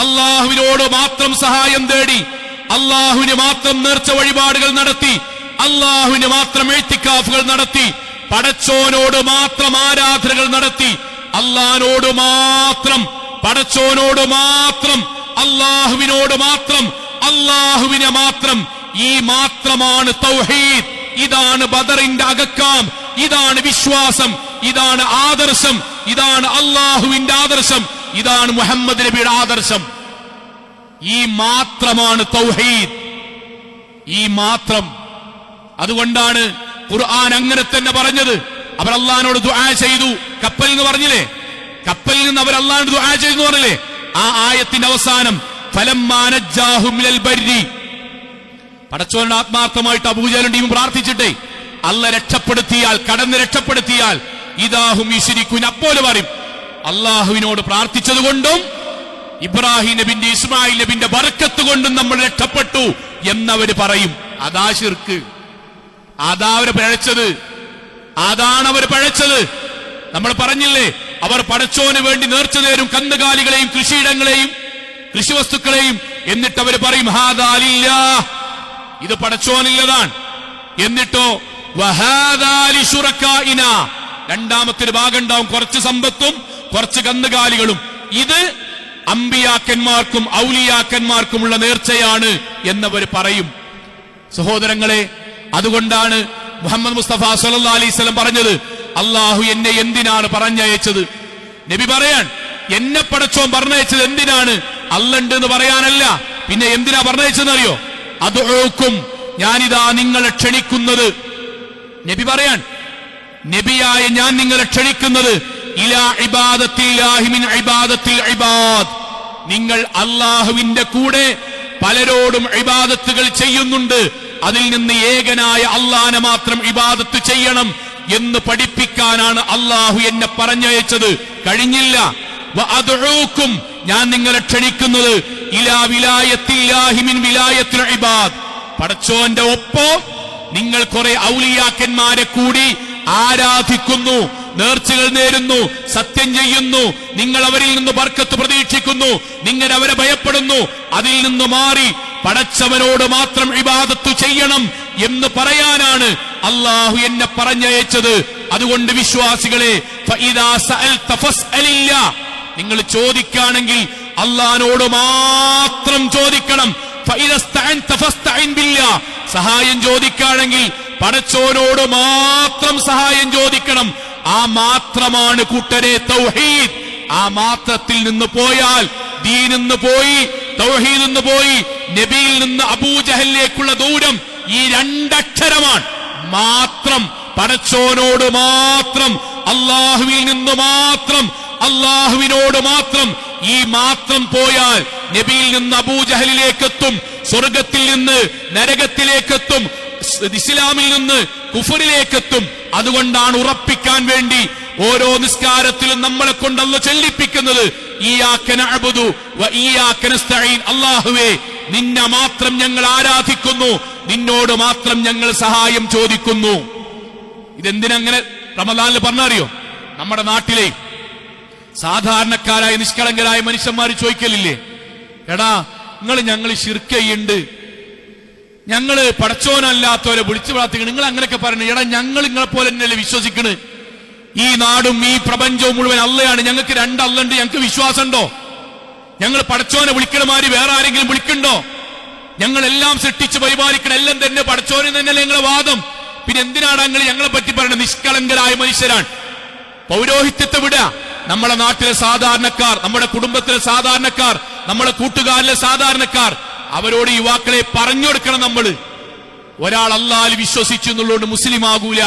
അല്ലാഹുവിനോട് മാത്രം സഹായം തേടി, അല്ലാഹുവിന് മാത്രം നേർച്ച വഴിപാടുകൾ നടത്തി, അല്ലാഹുവിന് മാത്രം ഇഅ്തികാഫുകൾ നടത്തി, പടച്ചോനോട് മാത്രം ആരാധനകൾ നടത്തി, അല്ലാഹുവിനോട് മാത്രം, പടച്ചോനോട് മാത്രം, അല്ലാഹുവിനോട് മാത്രം, അല്ലാഹുവിനെ മാത്രം. ഈ മാത്രമാണ് തൗഹീദ്. ഇതാണ് ബദറിന്റെ അകക്കാം, ഇതാണ് വിശ്വാസം, ഇതാണ് ആദർശം, ഇതാണ് അല്ലാഹുവിന്റെ ആദർശം, ഇതാണ് മുഹമ്മദ് നബിയുടെ ആദർശം. ഈ മാത്രമാണ് തൗഹീദ്, ഈ മാത്രം. അതുകൊണ്ടാണ് ഖുർആൻ അങ്ങനെ തന്നെ പറഞ്ഞത്. അവർ അല്ലാഹുവിനോട് ദുആ ചെയ്തു. കപ്പലിൽ നിന്ന് പറഞ്ഞില്ലേ, കപ്പലിൽ നിന്ന് അവർ അല്ലാഹുവിനോട് ദുആ ചെയ്തു പറഞ്ഞില്ലേ? ആ ആയത്തിന്റെ അവസാനം ഫലമ്മാ നജ്ജാഹും മിനൽ ബർരി, പടച്ചോനോട് ആത്മാർത്ഥമായിട്ട് അബൂജഹലും ടീമും പ്രാർത്ഥിച്ചിട്ടേ അല്ല രക്ഷപ്പെടുത്തിയാൽ, കടന്ന് രക്ഷപ്പെടുത്തിയാൽ ഇദാഹും യുശ്രികൂൻ, അപ്പോലെ പറയും അല്ലാഹുവിനോട് പ്രാർത്ഥിച്ചത് കൊണ്ടും ഇബ്രാഹിം നബിന്റെ ഇസ്മായിൽ നബിന്റെ ബർക്കത്ത് കൊണ്ടും നമ്മൾ രക്ഷപ്പെട്ടു എന്നവര് പറയും. അതാ ശിർക്ക്, അതാ അവര് പിഴച്ചത്, അതാണ് അവർ പിഴച്ചത്. നമ്മൾ പറഞ്ഞില്ലേ, അവർ പടച്ചോന് വേണ്ടി നേർച്ച നേരും കന്നുകാലികളെയും കൃഷിയിടങ്ങളെയും കൃഷിവസ്തുക്കളെയും. എന്നിട്ട് അവർ പറയും ഹാദാ ലില്ലാഹ്, ഇത് പടച്ചോനില്ലതാണ്. എന്നിട്ടോ വഹാദാ ലിശുറകാഇനാ, രണ്ടാമത്തെ ഒരു ഭാഗം ഉണ്ടാവും, കുറച്ച് സമ്പത്തും കുറച്ച് കന്നുകാലികളും. ഇത് അമ്പിയാക്കന്മാർക്കും ഔലിയാക്കന്മാർക്കുമുള്ള നേർച്ചയാണ് എന്നവർ പറയും. സഹോദരങ്ങളെ, അതുകൊണ്ടാണ് മുഹമ്മദ് മുസ്തഫ സല്ലല്ലാഹു അലൈഹി വസല്ലം പറഞ്ഞത്, അല്ലാഹു എന്നെ എന്തിനാണ് പറഞ്ഞയച്ചത്? നബി പറയാൻ, എന്നെ പടച്ചോൻ പറഞ്ഞയച്ചത് എന്തിനാണ്? അല്ലണ്ട് എന്ന് പറയാനല്ല. പിന്നെ എന്തിനാ പറഞ്ഞയച്ചെന്നറിയോ? അദ്ഉക്കും, ഞാനിതാ നിങ്ങളെ ക്ഷണിക്കുന്നത്. നബി പറയാൻ, നബിയായ ഞാൻ നിങ്ങളെ ക്ഷണിക്കുന്നത് ഇലാ ഇബാദത്തില്ലാഹി മിൻ ഇബാദത്തിൽ ഇബാദ്, നിങ്ങൾ അല്ലാഹുവിന്റെ കൂടെ പലരോടും ഇബാദത്തുകൾ ചെയ്യുന്നുണ്ട്. അതിൽ നിന്ന് ഏകനായ അള്ളാനെ മാത്രം ഇബാദത്ത് ചെയ്യണം എന്ന് പഠിപ്പിക്കാനാണ് അള്ളാഹു എന്നെ പറഞ്ഞയച്ചത്. കഴിഞ്ഞില്ല. വഅദ്ഉക്കും, ഞാൻ നിങ്ങളെ ക്ഷണിക്കുന്നത് ഇലാ വിലായത്തില്ലാഹി മിൻ വിലായത്തിൽ ഇബാദ്, പടച്ചോന്റെ ഒപ്പം നിങ്ങൾ കുറെ ഔലിയാക്കന്മാരെ കൂടി ആരാധിക്കുന്നു, നേർച്ചകൾ നേരുന്നു, സത്യം ചെയ്യുന്നു, നിങ്ങൾ അവരിൽ നിന്ന് ബർക്കത്ത് പ്രതീക്ഷിക്കുന്നു, നിങ്ങൾ അവരെ ഭയപ്പെടുന്നു. അതിൽ നിന്ന് മാറി പടച്ചവനോട് മാത്രം ഇബാദത്ത് ചെയ്യണം എന്ന് പറയാനാണ് അള്ളാഹു എന്നെ പറഞ്ഞയച്ചത്. അതുകൊണ്ട് വിശ്വാസികളെ, ഫഇദാ സഅൽത ഫസ്അലില്ലാ, നിങ്ങൾ ചോദിക്കുകയാണെങ്കിൽ അള്ളാഹുവോട് മാത്രം ചോദിക്കണം. ഫഇദാ ഇസ്തഅൻത ഫസ്തഇൻ ബില്ലാ, സഹായം ചോദിക്കുകയാണെങ്കിൽ പടച്ചോനോട് മാത്രം സഹായം ചോദിക്കണം. ആ മാത്രമാണ് കൂട്ടരെ തൗഹീദ്. ആ മാത്രത്തിൽ നിന്ന് പോയാൽ ദീനിൽ നിന്ന് പോയി, തൗഹീദിൽ നിന്ന് പോയി, നബിയിൽ നിന്ന് അബൂജഹലിലേക്കുള്ള ദൂരം ഈ രണ്ടക്ഷരമാണ്. മാത്രം, പടച്ചോനോട് മാത്രം, അള്ളാഹുവിൽ നിന്ന് മാത്രം, അള്ളാഹുവിനോട് മാത്രം. ഈ മാത്രം പോയാൽ നബിയിൽ നിന്ന് അബൂജഹലിലേക്കെത്തും, സ്വർഗത്തിൽ നിന്ന് നരകത്തിലേക്കെത്തും, ഇസ്ലാമിൽ നിന്ന് കുഫറിലേക്കെത്തും. അതുകൊണ്ടാണ് ഉറപ്പിക്കാൻ വേണ്ടി ഓരോ നിസ്കാരത്തിലും നമ്മളെ കൊണ്ട് അല്ലാഹു ചൊല്ലിപ്പിക്കുന്നത് ഇയ്യാക നഅ്ബുദു വ ഇയ്യാക നസ്തഈൻ, അല്ലാഹുവേ നിന്നെ മാത്രം ഞങ്ങൾ ആരാധിക്കുന്നു, നിന്നോട് മാത്രം ഞങ്ങൾ സഹായം ചോദിക്കുന്നു. ഇതെന്തിനങ്ങനെ റമദാനിൽ പറഞ്ഞറിയോ? നമ്മുടെ നാട്ടിലെ സാധാരണക്കാരായ നിഷ്കളങ്കരായ മനുഷ്യന്മാർ ചോദിക്കലില്ലേ, എടാ ഞങ്ങൾ ശിർക്ക് ചെയ്യുന്നുണ്ട്, ഞങ്ങള് പടച്ചോനല്ലാത്തവരെ വിളിച്ചു പ്രാർത്ഥിക്കണം, നിങ്ങൾ അങ്ങനെയൊക്കെ പറഞ്ഞു. എടാ ഞങ്ങൾ നിങ്ങളെ പോലെ തന്നെയല്ലേ വിശ്വസിക്കണ്? ഈ നാടും ഈ പ്രപഞ്ചവും മുഴുവൻ അള്ളയാണ്, ഞങ്ങൾക്ക് രണ്ട് അള്ളുണ്ട്, ഞങ്ങൾക്ക് വിശ്വാസമുണ്ടോ? ഞങ്ങൾ പടച്ചോനെ വിളിക്കണമാതിരി വേറെ ആരെങ്കിലും വിളിക്കണ്ടോ? ഞങ്ങളെല്ലാം സൃഷ്ടിച്ച് പരിപാലിക്കണം, എല്ലാം തന്നെ പടച്ചോനെ തന്നെയല്ലേ ഞങ്ങളെ വാദം. പിന്നെ എന്തിനാണ് ഞങ്ങളെ പറ്റി പറയുന്നത്? നിഷ്കളങ്കരായ മനുഷ്യരാണ്. പൗരോഹിത്യത്തെ വിടുക. നമ്മുടെ നാട്ടിലെ സാധാരണക്കാർ, നമ്മുടെ കുടുംബത്തിലെ സാധാരണക്കാർ, നമ്മുടെ കൂട്ടുകാരിലെ സാധാരണക്കാർ, അവരോട് യുവാക്കളെ പറഞ്ഞു കൊടുക്കണം. നമ്മള് ഒരാൾ അല്ലാഹുവിൽ വിശ്വസിച്ചു എന്നുള്ളതുകൊണ്ട് മുസ്ലിം ആകൂല.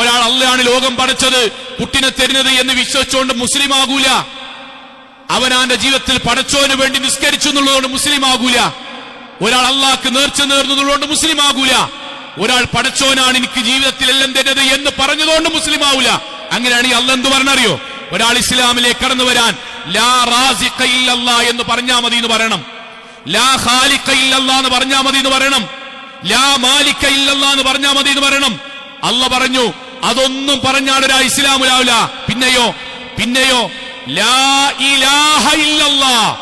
ഒരാൾ അല്ലാഹുവാണ് ലോകം പടച്ചത്, കുട്ടിനെ തരുന്നത് എന്ന് വിശ്വസിച്ചുകൊണ്ട് മുസ്ലിം ആകൂല. അവനാന്റെ ജീവിതത്തിൽ പടച്ചോന് വേണ്ടി നിസ്കരിച്ചു എന്നുള്ളതുകൊണ്ട് മുസ്ലിം ആകൂല. ഒരാൾ അള്ളാഹ്ക്ക് നേർച്ച നേർന്നതുകൊണ്ട് മുസ്ലിം ആകൂല. ഒരാൾ പടച്ചോനാണ് എനിക്ക് ജീവിതത്തിൽ എല്ലാം തരുന്നത് എന്ന് പറഞ്ഞതുകൊണ്ട് മുസ്ലിം ആവൂല. അങ്ങനെയാണെങ്കിൽ അള്ളാഹ് എന്ത് പറഞ്ഞറിയോ? ഒരാൾ ഇസ്ലാമിലേക്ക് കടന്നു വരാൻ ലാ റാസിഖ ഇല്ലല്ലാഹ് എന്ന് പറഞ്ഞാ മതി എന്ന് പറയണം, ലാ ഖാലിഖ ഇല്ലല്ലാഹ് എന്ന് പറഞ്ഞാ മതി എന്ന് പറയണം, ലാ മാലിക ഇല്ലല്ലാഹ് എന്ന് പറഞ്ഞാ മതി എന്ന് പറയണം. അള്ളാഹ് പറഞ്ഞു അതൊന്നും പറഞ്ഞാൽ ഒരാ ഇസ്ലാമിലാവില്ല. പിന്നെയോ ലാ ഇലാഹ ഇല്ലല്ലാഹ്,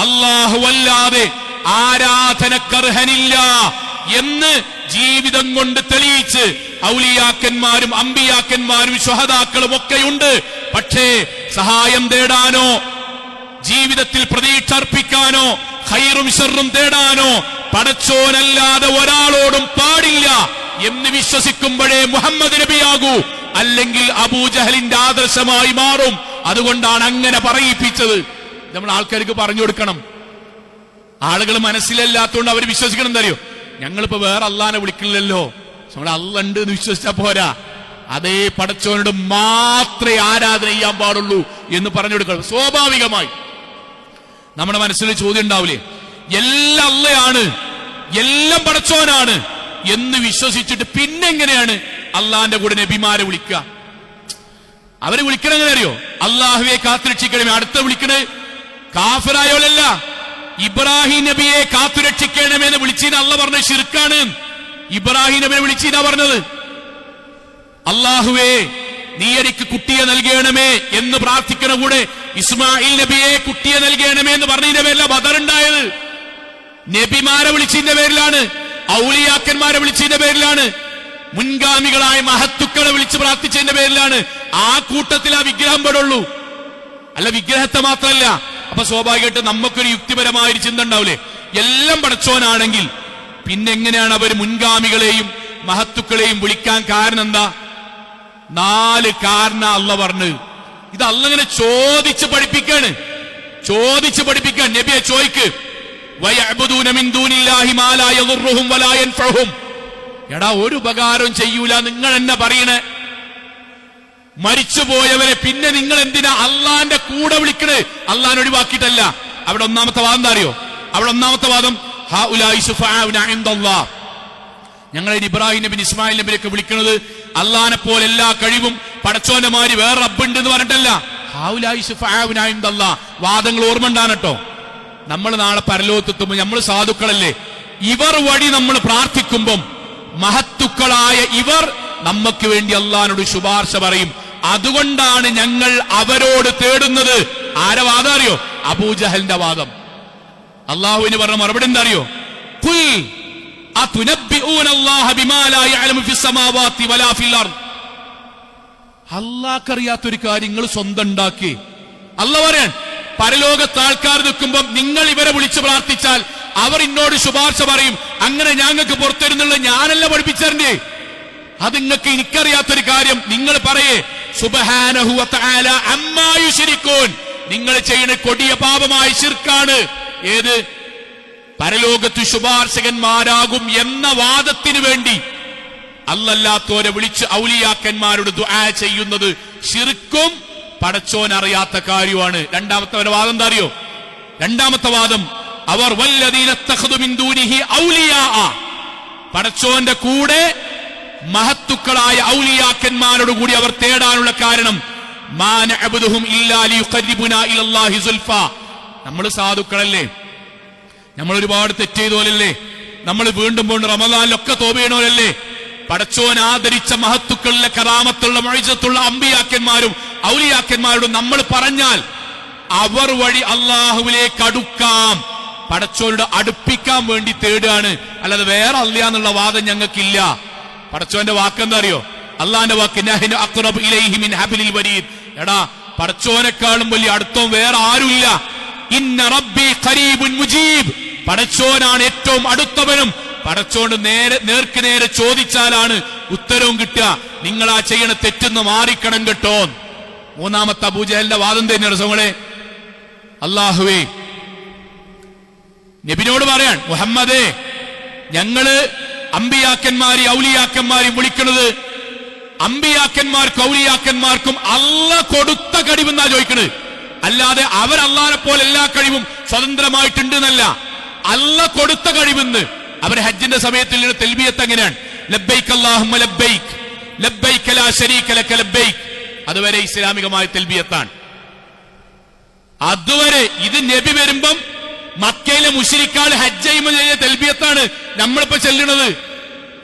അല്ലാഹു അല്ലാതെ ആരാധനക്കർഹനില്ല എന്ന് ജീവിതം കൊണ്ട് തെളിയിച്ച് ഔലിയാക്കന്മാരും അമ്പിയാക്കന്മാരും ശുഹദാക്കളും ഒക്കെയുണ്ട്. പക്ഷേ സഹായം തേടാനോ ജീവിതത്തിൽ പ്രതീക്ഷ അർപ്പിക്കാനോ ഖൈറും ശർറും തേടാനോ പടച്ചോനല്ലാതെ ഒരാളോടും പാടില്ല എന്ന് വിശ്വസിക്കുമ്പോഴേ മുഹമ്മദ് നബിയാകൂ, അല്ലെങ്കിൽ അബൂജഹലിന്റെ ആദർശമായി മാറും. അതുകൊണ്ടാണ് അങ്ങനെ പറയിപ്പിച്ചത്. നമ്മൾ ആൾക്കാർക്ക് പറഞ്ഞു കൊടുക്കണം. ആളുകൾ മനസ്സിലല്ലാത്തതുകൊണ്ട് അവർ വിശ്വസിക്കണം. എന്തറിയോ? ഞങ്ങളിപ്പോ വേറെ അള്ളാനെ വിളിക്കണില്ലല്ലോ, നമ്മൾ അള്ളാഹ് ഉണ്ട് എന്ന് വിശ്വസിച്ചാ പോരാ, അതേ പടച്ചോനോട് മാത്രമേ ആരാധന ചെയ്യാൻ പാടുള്ളൂ എന്ന് പറഞ്ഞു കൊടുക്കണം. സ്വാഭാവികമായി നമ്മുടെ മനസ്സിൽ ചോദ്യം ഉണ്ടാവില്ലേ, എല്ലാം അള്ളയാണ്, എല്ലാം പടച്ചോനാണ് എന്ന് വിശ്വസിച്ചിട്ട് പിന്നെങ്ങനെയാണ് അള്ളാന്റെ കൂടെ നബിമാരെ വിളിക്കുക? അവരെ വിളിക്കണം എങ്ങനെ അറിയോ? അള്ളാഹുവെ കാത്തുരക്ഷിക്കണമേ. അടുത്ത വിളിക്കണേ കാഫിറായോലല്ല, ഇബ്രാഹിം നബിയെ കാത്തുരക്ഷിക്കണമെന്ന് വിളിച്ചീന അള്ളാഹ് പറഞ്ഞ ശിർക്കാണ്. ഇബ്രാഹിം നബിയെ വിളിച്ചീനാ പറഞ്ഞത്. അള്ളാഹുവേ നീ എനിക്ക് കുട്ടിയെ നൽകണമേ എന്ന് പ്രാർത്ഥിക്കണ കൂടെ ഇസ്മായിൽ നബിയെ കുട്ടിയെ നൽകണമേ എന്ന് പറഞ്ഞതിന്റെ പേരിലാണ് ബദർ ഉണ്ടായത്. നബിമാരെ വിളിച്ചതിന്റെ പേരിലാണ്, ഔലിയാക്കന്മാരെ വിളിച്ചതിന്റെ പേരിലാണ്, മുൻഗാമികളായ മഹത്തുക്കളെ വിളിച്ച് പ്രാർത്ഥിച്ചതിന്റെ പേരിലാണ്. ആ കൂട്ടത്തിൽ ആ വിഗ്രഹം പെടുള്ളൂ, അല്ല വിഗ്രഹത്തെ മാത്രമല്ല. അപ്പൊ സ്വാഭാവികമായിട്ട് നമുക്കൊരു യുക്തിപരമായൊരു ചിന്ത ഉണ്ടാവില്ലേ, എല്ലാം പടച്ചോനാണെങ്കിൽ പിന്നെ എങ്ങനെയാണ് അവർ മുൻഗാമികളെയും മഹത്തുക്കളെയും വിളിക്കാൻ? കാരണം എന്താ? 4 കാരണം അള്ളാഹ് പറഞ്ഞു. ഇത് അള്ളാഹ് ഇങ്ങനെ ചോദിച്ച് പഠിപ്പിക്കാണ്, ചോദിച്ച് പഠിപ്പിക്കാൻ. നബിയെ ചോദിക്ക്, വയഅ്ബുദൂന മിൻ ദൂനില്ലാഹി മാ ലാ യദുർറുഹും വലാ യൻഫഉഹും. എടാ ഒരു ഉപകാരവും ചെയ്യൂല നിങ്ങൾ എന്നെ പറയണേ, മരിച്ചുപോയവരെ പിന്നെ നിങ്ങൾ എന്തിനാ അള്ളാന്റെ കൂടെ വിളിക്കണേ? അള്ളാൻ ഒഴിവാക്കിയിട്ടല്ല. അവിടെ ഒന്നാമത്തെ വാദം എന്താ അറിയോ? അവിടെ ഒന്നാമത്തെ വാദം ഹൗലാഇ ശുഫാഉന ഇൻദല്ലാഹ്, ഞങ്ങൾ ഇബ്രാഹിം നബി ഇസ്മായിൽ നബിയൊക്കെ വിളിക്കുന്നത് അള്ളാനെ പോലെ എല്ലാ കഴിവും പടച്ചോന്റെ മാതിരി വേറെ റബ്ബുണ്ട് എന്ന് പറഞ്ഞിട്ടല്ല. വാദങ്ങൾ ഓർമ്മ ഉണ്ടാകട്ടോ. നമ്മൾ നാളെ പരലോകത്തെത്തുമ്പോൾ നമ്മൾ സാധുക്കളല്ലേ, ഇവർ വഴി നമ്മൾ പ്രാർത്ഥിക്കുമ്പം മഹത്തുക്കളായ ഇവർ നമുക്ക് വേണ്ടി അള്ളാഹിനോട് ശുപാർശ പറയും. അതുകൊണ്ടാണ് ഞങ്ങൾ അവരോട് തേടുന്നത്. ആരെ വാദം അറിയോ? അബൂജഹലിന്റെ വാദം. അള്ളാഹുവിന് പറഞ്ഞ മറുപടി എന്താ അറിയോ? ഖുൽ അതുനബ്ബിഊന അല്ലാഹ ബിമാ ലാ യഅലമു ഫിസ് സമാവാതി വലാ ഫിൽ അർദ്. അല്ലാഹ്ക്കറിയാത്തൊരു കാര്യം നിങ്ങൾ സ്വന്തം ഉണ്ടാക്കി. അല്ലാഹ് പറയാൻ പരലോകത്ത് ആൾക്കാർ നിൽക്കുമ്പോൾ നിങ്ങൾ ഇവരെ വിളിച്ചു പ്രാർത്ഥിച്ചാൽ അവർ എന്നോട് ശുപാർശ പറയും. അങ്ങനെ ഞങ്ങൾക്ക് പുറത്തരുന്നുള്ള ഞാനല്ല പഠിപ്പിച്ചേ. അത് നിങ്ങൾക്ക് എനിക്കറിയാത്തൊരു കാര്യം നിങ്ങൾ പറയേ സുബ്ഹാനഹു വ തആല അമ്മാ യുശ്രികൂൻ. നിങ്ങൾ ചെയ്യുന്ന കൊടിയ പാപമായ ശിർക്കാണ്. ഏത്? പരലോകത്ത് ശുപാർശകന്മാരാകും എന്ന വാദത്തിന് വേണ്ടി അല്ലല്ലാത്തോരെ വിളിച്ച് ഔലിയാക്കന്മാരോട് ദുആ ചെയ്യുന്നത് ശിർക്കും പടച്ചോൻ അറിയാത്ത കാര്യമാണ്. രണ്ടാമത്തെ വാദം എന്താ അറിയോ? രണ്ടാമത്തെ വാദം അവർ വല്ലദീന തഖദു മിൻ ദൂനിഹി ഔലിയാ, പടച്ചോന്റെ കൂടെ മഹത്തുക്കളായ ഔലിയാക്കന്മാരോട് കൂടി അവർ തേടാനുള്ള കാരണം മാ നഅബ്ദുഹും ഇല്ലാ ലിയുഖർരിബുനാ ഇലല്ലാഹി സുൽഫ. നമ്മൾ സാധുക്കളല്ലേ, നമ്മൾ ഒരുപാട് തെറ്റ് ചെയ്തോലല്ലേ, നമ്മൾ വീണ്ടും വീണ്ടും റമദാനിലൊക്കെ തൗബ ചെയ്യണോലല്ലേ. പടച്ചോൻ ആദരിച്ച മഹത്തുക്കളിലെ കറാമത്തുള്ള മുഅ്ജിസത്തുള്ള അമ്പിയാക്കന്മാരും ഔലിയാക്കന്മാരോടും നമ്മൾ പറഞ്ഞാൽ അവർ വഴി അള്ളാഹുവിലേക്ക് അടുക്കാം, പടച്ചോനോട് അടുപ്പിക്കാൻ വേണ്ടി തേടുകയാണ്. അല്ലാതെ വേറെ അല്ലാന്നുള്ള വാദം ഞങ്ങൾക്കില്ല. പടച്ചോന്റെ വാക്കെന്താ അറിയോ? അള്ളാന്റെ വാക്ക് നഹ്നു അഖ്റബു ഇലൈഹി മിൻ ഹബ്ലിൽ വരീദ്. എടാ, പടച്ചോനെക്കാളും വലിയ അടുത്തം വേറെ ആരുമില്ല. ഇന്ന റബ്ബി ഖരീബുൻ മുജീബ്. പടച്ചോനാണ് ഏറ്റവും അടുത്തവനും. പടച്ചോണ്ട് നേർക്ക് നേരെ ചോദിച്ചാലാണ് ഉത്തരവും കിട്ടുക. നിങ്ങൾ ആ ചെയ്യണ തെറ്റെന്ന് മാറിക്കണം കേട്ടോ. മൂന്നാമത്തെ അബൂജഹലിന്റെ വാദം തന്നെയാണ് സോങ്ങളെ. അല്ലാഹുവേ, നബിനോട് പറയാൻ മുഹമ്മദേ, ഞങ്ങള് അമ്പിയാക്കന്മാരെയും ഔലിയാക്കന്മാരെയും വിളിക്കുന്നത് അമ്പിയാക്കന്മാർക്കും ഔലിയാക്കന്മാർക്കും അല്ലാഹ് കൊടുത്ത കഴിവെന്നാ ചോദിക്കണത്. അല്ലാതെ അവർ അല്ലാഹനെ പോലെ എല്ലാ കഴിവും സ്വതന്ത്രമായിട്ടുണ്ട് എന്നല്ല. അല്ലാഹ് കൊടുത്ത കഴിവെന്ന്. അവർ ഹജ്ജിന്റെ സമയത്തിൽ തൽബിയത്ത് എങ്ങനെയാണ്? ലബ്ബൈക് അല്ലാഹുമ്മ ലബ്ബൈക് ലബ്ബൈക ലാ ശരീക ലക ലബ്ബൈക്. അതുവരെ ഇസ്ലാമികമായ തൽബിയത്താണ്. അതുവരെ ഇത് നബി വരുമ്പം മക്കയിലെ മുശ്രിക്കുകൾ ഹജ്ജ് ചെയ്യുമ്പോൾ ചെയ്യുന്ന തൽബിയത്താണ് നമ്മളിപ്പോ ചെല്ലുന്നത്.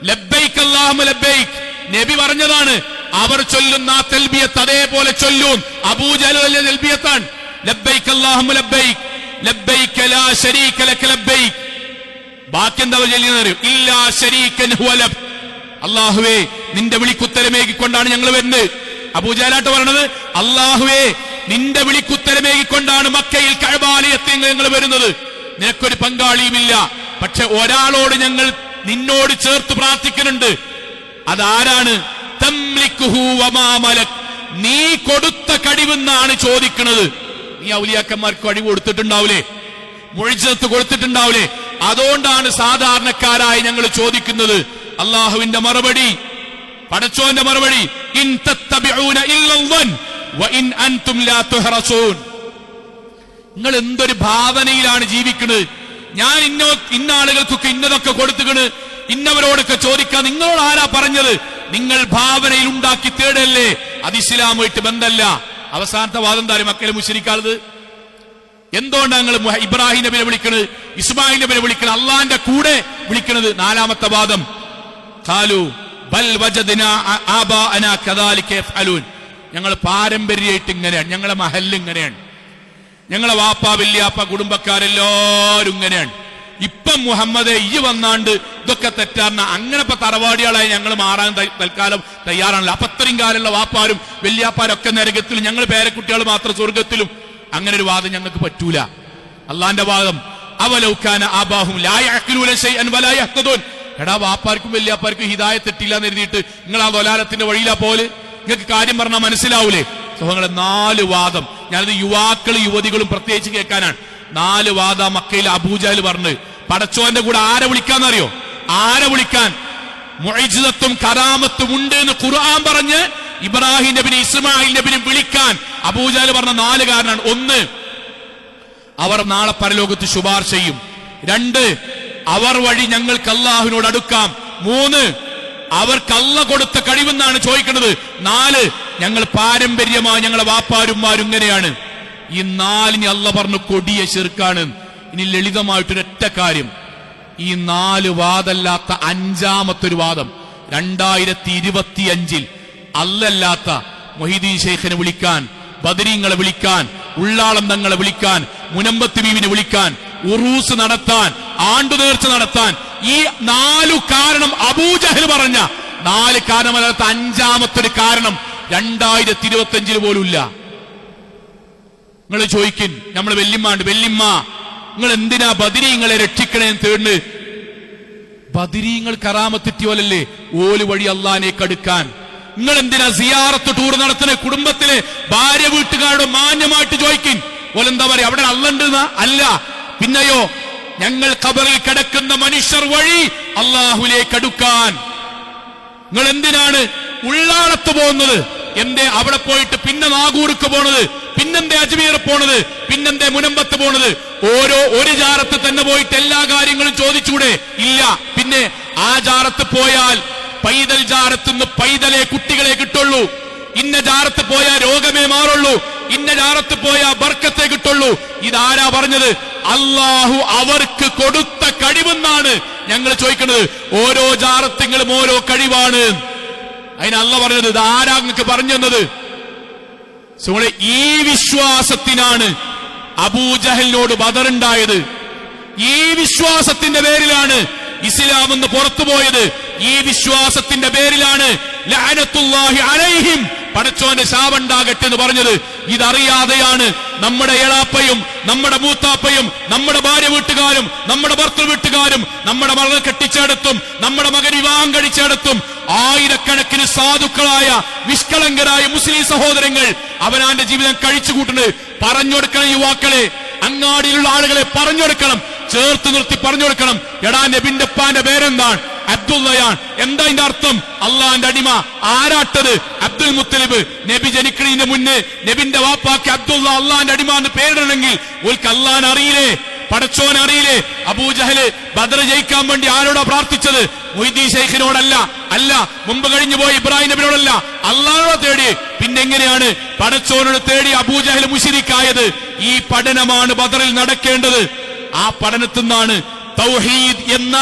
ലബ്ബൈക് അല്ലാഹുമ്മ ലബ്ബൈക് നബി പറഞ്ഞതാണ്. അവർ ചൊല്ലുന്ന ആ തൽബിയത്ത് അതേപോലെ ചൊല്ലും. അബൂജഹൽ വലിയ തൽബിയത്താണ്. ലബ്ബൈക് അല്ലാഹുമ്മ ലബ്ബൈക് ലബ്ബൈക ലാ ശരീക ലക ലബ്ബൈക്. ബാക്കി എന്താ ചൊല്ലുന്നത്? ഇല്ലാ ശരീകൻ ഹുവ ലക്. അല്ലാഹുവേ, നിന്റെ വിളിക്കുത്തരമേകിക്കൊണ്ടാണ് ഞങ്ങൾ വരുന്നത്. അബൂജഹലാട്ട് പറഞ്ഞത് അല്ലാഹുവേ, നിന്റെ വിളിക്കുത്തരമേകിക്കൊണ്ടാണ് മക്കയിൽ കഅബാലയത്തിൽ ഞങ്ങൾ വരുന്നത്. നിനക്കൊരു പങ്കാളിയുമില്ല. പക്ഷെ ഒരാളോട് ഞങ്ങൾ നിന്നോട് ചേർത്ത് പ്രാർത്ഥിക്കുന്നുണ്ട്. അതാരാണ്? തംലിക്കുഹു വമാ മലക്. നീ കൊടുത്ത കഴിവെന്നാണ് ചോദിക്കുന്നത്. നീ ഔലിയാക്കന്മാർക്ക് കഴിവ് കൊടുത്തിട്ടുണ്ടാവൂലേ, മുഅ്ജിസത്ത് കൊടുത്തിട്ടുണ്ടാവൂലേ. അതുകൊണ്ടാണ് സാധാരണക്കാരായി ഞങ്ങൾ ചോദിക്കുന്നത്. അള്ളാഹുവിന്റെ മറുപടി, പടച്ചോന്റെ മറുപടി, ഇൻ തത്തബിഊന ഇല്ലല്ലൻ വ ഇൻ അൻതും ലാ തുഹറസൂൻ. നിങ്ങൾ എന്തൊരു ഭാവനയിലാണ് ജീവിക്കുന്നത്. ഞാൻ ഇന്ന ആളുകൾക്കൊക്കെ ഇന്നതൊക്കെ കൊടുത്തുകണ്, ഇന്നവരോടൊക്കെ ചോദിക്കാൻ നിങ്ങളോട് ആരാ പറഞ്ഞത്? നിങ്ങൾ ഭാവനയിൽ ഉണ്ടാക്കി തേടല്ലേ. അത് ഇസ്ലാമായിട്ട് ബന്ധമല്ല. അവസാനത്തെ വാദം താരം മക്കളെ മുശ്രിക്കാളത്. എന്തുകൊണ്ടാണ് നിങ്ങൾ ഇബ്രാഹിം നബിയെ വിളിക്കണത്, ഇസ്മായിൽ നബിയെ വിളിക്കണത്, അള്ളാന്റെ കൂടെ വിളിക്കണത്? നാലാമത്തെ വാദം, ഖാലു ബൽ വജദ്നാ ആബാഅനാ കദാലിക യഫ്അലൂൻ. ഞങ്ങൾ പാരമ്പര്യമായിട്ട് ഇങ്ങനെയാണ്, ഞങ്ങളെ മഹല്ല് ഇങ്ങനെയാണ്, ഞങ്ങളെ വാപ്പ വല്യാപ്പ കുടുംബക്കാരെല്ലാരും ഇങ്ങനെയാണ്. ഇപ്പം മുഹമ്മദെ ഈ വന്നാണ്ട് ഇതൊക്കെ തെറ്റാറിന അങ്ങനെ ഇപ്പൊ തറവാടികളായി ഞങ്ങൾ മാറാൻ തൽക്കാലം തയ്യാറാണല്ലോ. അപ്പൊ അത്രയും കാലമുള്ള വാപ്പാരും വല്യാപ്പാരൊക്കെ നരകത്തിലും ഞങ്ങൾ പേരക്കുട്ടികൾ മാത്രം സ്വർഗത്തിലും. അങ്ങനെ ഒരു വാദം ഞങ്ങൾക്ക് പറ്റൂല. അള്ളാന്റെ വാദം, അവലൗകാന ആബാഹും ലാ യഅഖിലൂന ശൈഅൻ വലാ യഹ്തദൂൻ. എടാ, വാപ്പാർക്കും വല്യാപ്പാർക്കും ഹിദായത്ത് തെറ്റില്ല എന്ന് എഴുതിയിട്ട് നിങ്ങൾ ആ ദലാലത്തിന്റെ വഴിയിലാ പോലെ. നിങ്ങൾക്ക് കാര്യം പറഞ്ഞാൽ മനസ്സിലാവൂലേ? സഹോദരങ്ങളെ, 4 വാദം. ഞാനത് യുവാക്കളും യുവതികളും പ്രത്യേകിച്ച് കേൾക്കാനാണ്. 4 വാദ മക്കയിൽ അബൂജഹൽ പറഞ്ഞ്. പടച്ചോന്റെ കൂടെ ആരെ വിളിക്കാന്നറിയോ? ആരെ വിളിക്കാൻ? മുഅ്ജിസത്തും കറാമത്തും ഉണ്ട് എന്ന് ഖുർആൻ പറഞ്ഞ് ഇബ്രാഹിം നബിനെ ഇസ്മായിൽ നബിനെ വിളിക്കാൻ അബൂജഹൽ പറഞ്ഞ 4 കാരണമാണ്. 1, അവർ നാളെ പരലോകത്ത് ശുപാർശ ചെയ്യും. 2, അവർ വഴി ഞങ്ങൾക്ക് അല്ലാഹുവിനോട് അടുക്കാം. 3 അവർക്ക് അള്ള കൊടുത്ത കഴിവെന്നാണ് ചോദിക്കുന്നത്. 4 ഞങ്ങൾ പാരമ്പര്യമായി ഞങ്ങളെ വാപ്പാരുമാരും ഇങ്ങനെയാണ്. ഈ 4 അള്ള പറഞ്ഞു കൊടിയ ശിർക്കാണ്. ഇനി ലളിതമായിട്ടൊരൊറ്റ കാര്യം, ഈ 4 വാദമല്ലാത്ത 5-മത്തൊരു വാദം 2025 അല്ലല്ലാത്ത മൊഹീദ്ദീൻ ശൈഖിനെ വിളിക്കാൻ, ബദരീങ്ങളെ വിളിക്കാൻ, ഉള്ളാളം തങ്ങളെ വിളിക്കാൻ, മുനമ്പത്ത് ബീവിനെ വിളിക്കാൻ, ഉറൂസ് നടത്താൻ, ആണ്ടുനേർച്ച നടത്താൻ, ഈ 4 കാരണം അബൂജഹൽ പറഞ്ഞ 4 കാരണമല്ലാത്ത 5-മത്തൊരു കാരണം 2025 പോലും ഇല്ല. നിങ്ങൾ ചോദിക്കും, നമ്മൾ വെല്ലിമ്മാണ്ട്, വെല്ലിമ്മ നിങ്ങൾ എന്തിനാ ബദരീങ്ങളെ രക്ഷിക്കണേന്ന് തേടുന്നത്? ബദരീങ്ങൾ കറാമത്തിറ്റിയോലല്ലേ ഓല് വഴി അള്ളാനെ കടുക്കാൻ. നിങ്ങൾ എന്തിനാ സിയാറത്ത് ടൂർ നടത്തുന്ന? കുടുംബത്തിലെ ഭാര്യ വീട്ടുകാരോട് മാന്യമായിട്ട് ചോദിക്കും, ഓലെന്താ പറയാ, അവിടെ അള്ളണ്ട് അല്ല. പിന്നെയോ ഞങ്ങൾ ഖബറിൽ കിടക്കുന്ന മനുഷ്യർ വഴി അള്ളാഹുലേക്ക് അടുക്കാൻ. നിങ്ങൾ എന്തിനാണ് ഉള്ളാളത്ത് പോകുന്നത്? എന്തേ അവിടെ പോയിട്ട് പിന്നെ നാഗൂർക്ക് പോണത്? പിന്നെന്തേ അജ്മീർ പോണത്? പിന്നെന്തേ മുനമ്പത്ത് പോണത്? ഒരു ജാറത്ത് തന്നെ പോയിട്ട് എല്ലാ കാര്യങ്ങളും ചോദിച്ചൂടെ? ഇല്ല. പിന്നെ ആ ജാറത്ത് പോയാൽ പൈതൽ ജാറത്തുനിന്ന് പൈതലെ കുട്ടികളെ കിട്ടുള്ളൂ. ഇന്ന ജാറത്ത് പോയാൽ രോഗമേ മാറുള്ളൂ. ഇന്ന ജാറത്ത് പോയാൽ ബർക്കത്തെ കിട്ടുള്ളൂ. ഇതാരാ പറഞ്ഞത്? അള്ളാഹു അവർക്ക് കൊടുത്ത കഴിവെന്നാണ് ഞങ്ങൾ ചോദിക്കുന്നത്. ഓരോ ജാറത്തിങ്ങളും ഓരോ കഴിവാണ്. അതിന് അള്ള പറഞ്ഞത് ഇതാരാ നിങ്ങൾക്ക് പറഞ്ഞു തന്നത്? ഈ വിശ്വാസത്തിനാണ് അബൂജഹലിനോട് ബദറുണ്ടായത്. ഈ വിശ്വാസത്തിന്റെ പേരിലാണ് ഇസ്ലാം എന്ന് പുറത്തുപോയത്. ഈ വിശ്വാസത്തിന്റെ പേരിലാണ് ലഅനത്തുല്ലാഹി അലൈഹിം, പടച്ചോന്റെ ശാപമുണ്ടാകട്ടെ എന്ന് പറഞ്ഞത്. ഇതറിയാതെയാണ് നമ്മുടെ എളാപ്പയും നമ്മുടെ മൂത്താപ്പയും നമ്മുടെ ഭാര്യ വീട്ടുകാരും നമ്മുടെ ഭർത്തൃ വീട്ടുകാരും നമ്മുടെ മകൾ കെട്ടിച്ചെടുത്തും നമ്മുടെ മകൻ വിവാഹം കഴിച്ചെടുത്തും ആയിരക്കണക്കിന് സാധുക്കളായ നിഷ്കളങ്കരായ മുസ്ലിം സഹോദരങ്ങൾ അവനാന്റെ ജീവിതം കഴിച്ചു കൂട്ടുന്നത്. പറഞ്ഞുകൊടുക്കണം യുവാക്കളെ, അങ്ങാടിയിലുള്ള ആളുകളെ പറഞ്ഞുകൊടുക്കണം, ചേർത്ത് നിർത്തി പറഞ്ഞുകൊടുക്കണം. എടാ നബിന്റെ ഉപ്പാന്റെ പേരെന്താണ്? അബ്ദുള്ളയാണ്. എന്താ അതിന്റെ അർത്ഥം? അള്ളാന്റെ അടിമ. ആരാട്ടത്? അബ്ദുൽ മുത്തലിബ്. നബി ജനിക്കണതിന്റെ മുന്നേ നബിന്റെ വാപ്പാക്ക് അബ്ദുള്ള അള്ളാന്റെ അടിമ എന്ന് പേരിടണമെങ്കിൽ ഓൽക്ക് അള്ളാൻ അറിയില്ലേ? പടച്ചോൻ അറിയില്ലേ? അബൂജഹല് ബദർ ജയിക്കാൻ വേണ്ടി ആരോടാ പ്രാർത്ഥിച്ചത്? മൊഹീദ്ദീൻ ശൈഖിനോടല്ല, അല്ല മുമ്പ് കഴിഞ്ഞു പോയ ഇബ്രാഹിം നബിയോടല്ല, അള്ളാഹോട് തേടി. പിന്നെങ്ങനെയാണ് പടച്ചോനോട് തേടി അബൂജഹൽ മുശ്രിക്കായത്? ഈ പഠനമാണ് ബദറിൽ നടക്കേണ്ടത്. ആ പഠനത്തിൽ നിന്നാണ് തൗഹീദ് എന്ന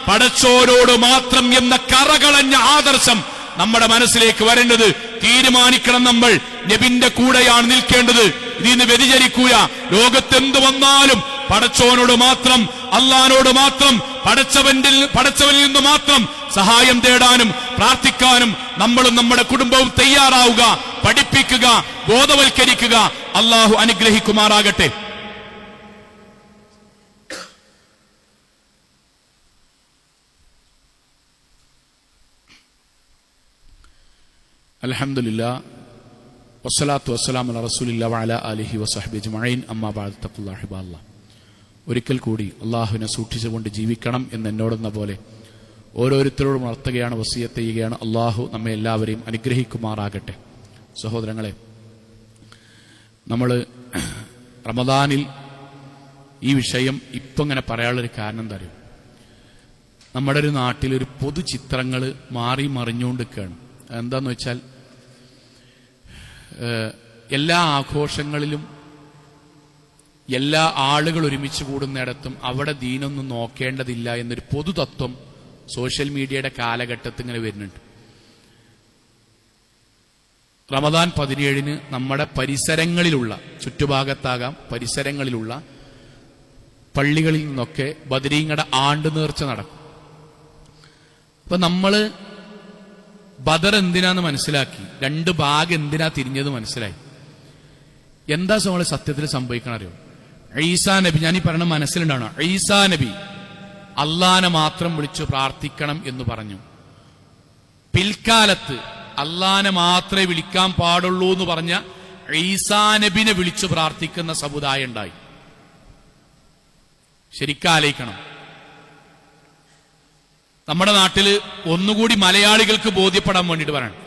പടച്ചോനോട് മാത്രം എന്ന കറകളഞ്ഞ ആദർശം നമ്മുടെ മനസ്സിലേക്ക് വരേണ്ടത്. തീരുമാനിക്കണം, നമ്മൾ നബിന്റെ കൂടെയാണ് നിൽക്കേണ്ടത്. ഇതിന്ന് വ്യതിചരിക്കൂല. ലോകത്തെന്ത് വന്നാലും പടച്ചോനോട് മാത്രം, അള്ളാനോട് മാത്രം, പടച്ചവനിൽ നിന്ന് മാത്രം സഹായം തേടാനും പ്രാർത്ഥിക്കാനും നമ്മളും നമ്മുടെ കുടുംബവും തയ്യാറാവുക, പഠിപ്പിക്കുക, ബോധവൽക്കരിക്കുക. അള്ളാഹു അനുഗ്രഹിക്കുമാറാകട്ടെ. അൽഹംദുലില്ലാഹ് വസ്സലാത്തു വസ്സലാമു അലാ റസൂലില്ലാഹി വഅലാ ആലിഹി വസഹ്ബിഹി അജ്മഈൻ. അമ്മാ ബഅദ്. തഖ്വല്ലാഹി ഇബാദല്ലാഹ്. ഒരിക്കൽ കൂടി അള്ളാഹുവിനെ സൂക്ഷിച്ചുകൊണ്ട് ജീവിക്കണം എന്ന് എന്നോടെന്ന പോലെ ഓരോരുത്തരോടും ഉണർത്തുകയാണ്, വസിയത്ത് ചെയ്യുകയാണ്. അള്ളാഹു നമ്മെ എല്ലാവരെയും അനുഗ്രഹിക്കുമാറാകട്ടെ. സഹോദരങ്ങളെ, നമ്മൾ റമദാനിൽ ഈ വിഷയം ഇപ്പം ഇങ്ങനെ പറയാനുള്ളൊരു കാരണം എന്താ അറിയോ? നമ്മുടെ ഒരു നാട്ടിലൊരു പൊതുചിത്രങ്ങൾ മാറി മറിഞ്ഞുകൊണ്ടിരിക്കുകയാണ്. എന്താന്ന് വെച്ചാൽ എല്ലാ ആഘോഷങ്ങളിലും എല്ലാ ആളുകൾ ഒരുമിച്ച് കൂടുന്നിടത്തും അവിടെ ദീനൊന്നും നോക്കേണ്ടതില്ല എന്നൊരു പൊതുതത്വം സോഷ്യൽ മീഡിയയുടെ കാലഘട്ടത്തിൽ ഇങ്ങനെ വരുന്നുണ്ട്. റമദാൻ 17 നമ്മുടെ പരിസരങ്ങളിലുള്ള, ചുറ്റുഭാഗത്താകാം പരിസരങ്ങളിലുള്ള പള്ളികളിൽ നിന്നൊക്കെ ബദരീങ്ങളുടെ ആണ്ട് നേർച്ച നടക്കും. അപ്പൊ നമ്മള് ബദർ എന്തിനാന്ന് മനസ്സിലാക്കി, 2 ഭാഗം എന്തിനാ തിരിഞ്ഞത് മനസ്സിലായി. എന്താ നമ്മള് സത്യത്തിൽ സംഭവിക്കണം അറിയോ? ഈസാ നബി, ഞാനീ പറഞ്ഞ മനസ്സിലുണ്ടാവണം, ഈസാ നബി അള്ളാനെ മാത്രം വിളിച്ചു പ്രാർത്ഥിക്കണം എന്ന് പറഞ്ഞു. പിൽക്കാലത്ത് അള്ളാനെ മാത്രമേ വിളിക്കാൻ പാടുള്ളൂ എന്ന് പറഞ്ഞ ഈസാ നബിനെ വിളിച്ചു പ്രാർത്ഥിക്കുന്ന സമുദായം ഉണ്ടായി. ശരിക്കാലോചിക്കണം. നമ്മുടെ നാട്ടില് ഒന്നുകൂടി മലയാളികൾക്ക് ബോധ്യപ്പെടാൻ വേണ്ടിയിട്ട് പറയണം,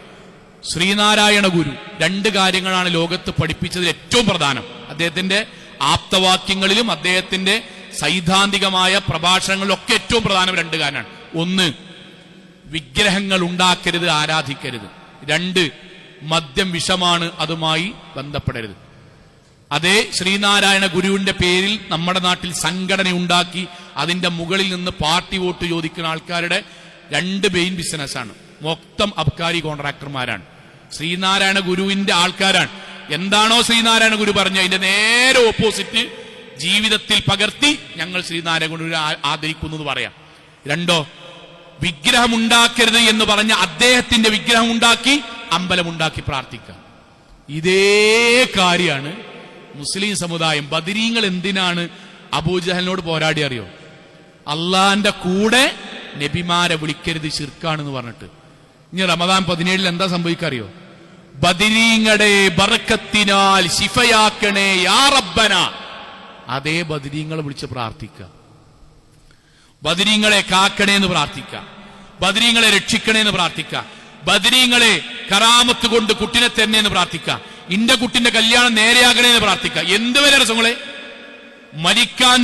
ശ്രീനാരായണ ഗുരു 2 കാര്യങ്ങളാണ് ലോകത്ത് പഠിപ്പിച്ചതിൽ ഏറ്റവും പ്രധാനം. അദ്ദേഹത്തിന്റെ ആപ്തവാക്യങ്ങളിലും അദ്ദേഹത്തിന്റെ സൈദ്ധാന്തികമായ പ്രഭാഷണങ്ങളിലൊക്കെ ഏറ്റവും പ്രധാനം 2 കാര്യമാണ്. ഒന്ന്, വിഗ്രഹങ്ങൾ ഉണ്ടാക്കരുത്, ആരാധിക്കരുത്. 2, മദ്യം വിഷമാണ്, അതുമായി ബന്ധപ്പെടരുത്. അതേ ശ്രീനാരായണ ഗുരുവിന്റെ പേരിൽ നമ്മുടെ നാട്ടിൽ സംഘടന ഉണ്ടാക്കി അതിന്റെ മുകളിൽ നിന്ന് പാർട്ടി വോട്ട് ചോദിക്കുന്ന ആൾക്കാരുടെ 2 മെയിൻ ബിസിനസ്സാണ്. മൊത്തം അബ്കാരി കോൺട്രാക്ടർമാരാണ്, ശ്രീനാരായണ ഗുരുവിന്റെ ആൾക്കാരാണ്. എന്താണോ ശ്രീനാരായണ ഗുരു പറഞ്ഞ അതിന്റെ നേരെ ഓപ്പോസിറ്റ് ജീവിതത്തിൽ പകർത്തി ഞങ്ങൾ ശ്രീനാരായണ ഗുരുവിനെ ആദരിക്കുന്നത് പറയാം. 2, വിഗ്രഹം ഉണ്ടാക്കരുത് എന്ന് പറഞ്ഞ അദ്ദേഹത്തിന്റെ വിഗ്രഹം ഉണ്ടാക്കി അമ്പലമുണ്ടാക്കി പ്രാർത്ഥിക്കാം. ഇതേ കാര്യമാണ് മുസ്ലിം സമുദായം. ബദരീങ്ങൾ എന്തിനാണ് അബൂജഹലിനോട് പോരാടി അറിയോ? അള്ളാന്റെ കൂടെ നബിമാരെ വിളിക്കരുത്, ശിർക്കാണെന്ന് പറഞ്ഞിട്ട്. ഇനി റമദാൻ 17 എന്താ സംഭവിക്കറിയോ? ബദരീങ്ങളുടെ ബർക്കത്തിനാൽ ശിഫയാക്കണേ യാ റബ്ബന. അതേ ബദരീങ്ങളെ വിളിച്ച് പ്രാർത്ഥിക്കുക, ബദരീങ്ങളെ കാക്കണേ എന്ന് പ്രാർത്ഥിക്കുക, ബദരീങ്ങളെ രക്ഷിക്കണേ എന്ന് പ്രാർത്ഥിക്കുക, ബദരീങ്ങളെ കറാമത്ത് കൊണ്ട് കുട്ടിനെ തന്നെ എന്ന് പ്രാർത്ഥിക്കുക, ഇന്റെ കുട്ടിന്റെ കല്യാണം നേരെയാകണേ എന്ന് പ്രാർത്ഥിക്കുക. എന്തുവരെ രസങ്ങളെ മരിക്കാൻ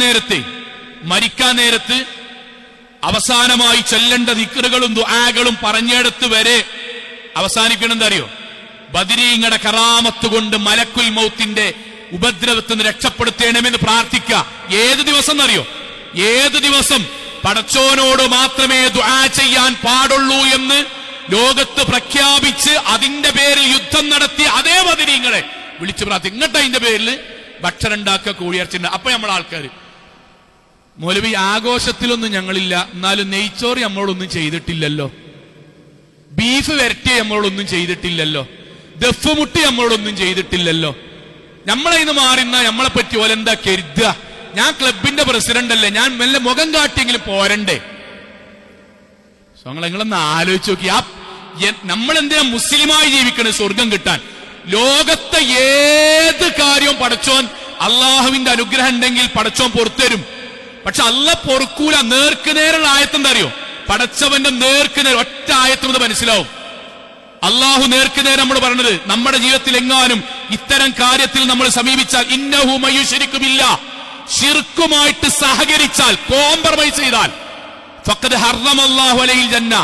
നേരത്ത് അവസാനമായി ചൊല്ലേണ്ട ദിക്റുകളും ദുആകളും പറഞ്ഞെടുത്ത് വരെ അവസാനിക്കണം. എന്താ അറിയോ? ബദരീങ്ങളുടെ കറാമത്ത് കൊണ്ട് മലക്കുൽ മൗത്തിന്റെ ഉപദ്രവത്തിൽ നിന്ന് രക്ഷപ്പെടുത്തേണമെന്ന് പ്രാർത്ഥിക്കുക. ഏത് ദിവസം എന്നറിയോ? ഏത് ദിവസം പടച്ചോനോട് മാത്രമേ ദുആ ചെയ്യാൻ പാടുള്ളൂ എന്ന് ലോകത്ത് പ്രഖ്യാപിച്ച് അതിന്റെ പേരിൽ യുദ്ധം നടത്തി അതേ ബദരീങ്ങളെ വിളിച്ചു പ്രാർത്ഥിക്കും. ഇങ്ങോട്ട് അതിന്റെ പേരിൽ ഭക്ഷണം ഉണ്ടാക്കുക, കോഴിയിറച്ചിണ്ട്. അപ്പൊ നമ്മളെ ആൾക്കാർ മൗലവി ആഘോഷത്തിലൊന്നും ഞങ്ങളില്ല, എന്നാലും നെയ്ച്ചോറ് നമ്മളോടൊന്നും ചെയ്തിട്ടില്ലല്ലോ, ബീഫ് വരട്ടി നമ്മളോടൊന്നും ചെയ്തിട്ടില്ലല്ലോ, ദഫ് മുട്ടി നമ്മളോടൊന്നും ചെയ്തിട്ടില്ലല്ലോ, നമ്മളതിന് മാറുന്ന നമ്മളെ പറ്റി ഓലെന്താ കരുതുക? ഞാൻ ക്ലബിന്റെ പ്രസിഡന്റ് അല്ലേ, ഞാൻ മെല്ലെ മുഖം കാട്ടിയെങ്കിലും പോരണ്ടേ? നിങ്ങളൊന്ന് ആലോചിച്ച് നോക്കി. നമ്മളെന്തിനാ മുസ്ലിമായി ജീവിക്കണേ? സ്വർഗം കിട്ടാൻ. ലോകത്തെ ഏത് കാര്യവും പടച്ചോൻ അള്ളാഹുവിന്റെ അനുഗ്രഹം ഉണ്ടെങ്കിൽ പടച്ചോൻ പൊറുത്തരും. പക്ഷെ അല്ല പൊറുക്കൂല. നേർക്കുനേരുള്ള ആയത്തെന്താ അറിയോ? പടച്ചവന്റെ നേർക്കുനേർ ഒറ്റ ആയത്തുന്നത് മനസ്സിലാവും. അള്ളാഹു നേർക്കുനേരം നമ്മൾ പറഞ്ഞത് നമ്മുടെ ജീവിതത്തിൽ എങ്ങാനും ഇത്തരം കാര്യത്തിൽ നമ്മൾ സമീപിച്ചാൽ ഇന്നഹു മയ്യുശ്രിക്കു ബില്ലാഹ്, ശിർക്കുമായിട്ട് സഹകരിച്ചാൽ, കോംപ്രമൈസ് ചെയ്താൽ, ഫഖദ് ഹറമല്ലാഹു അലൈഹിൽ ജന്ന,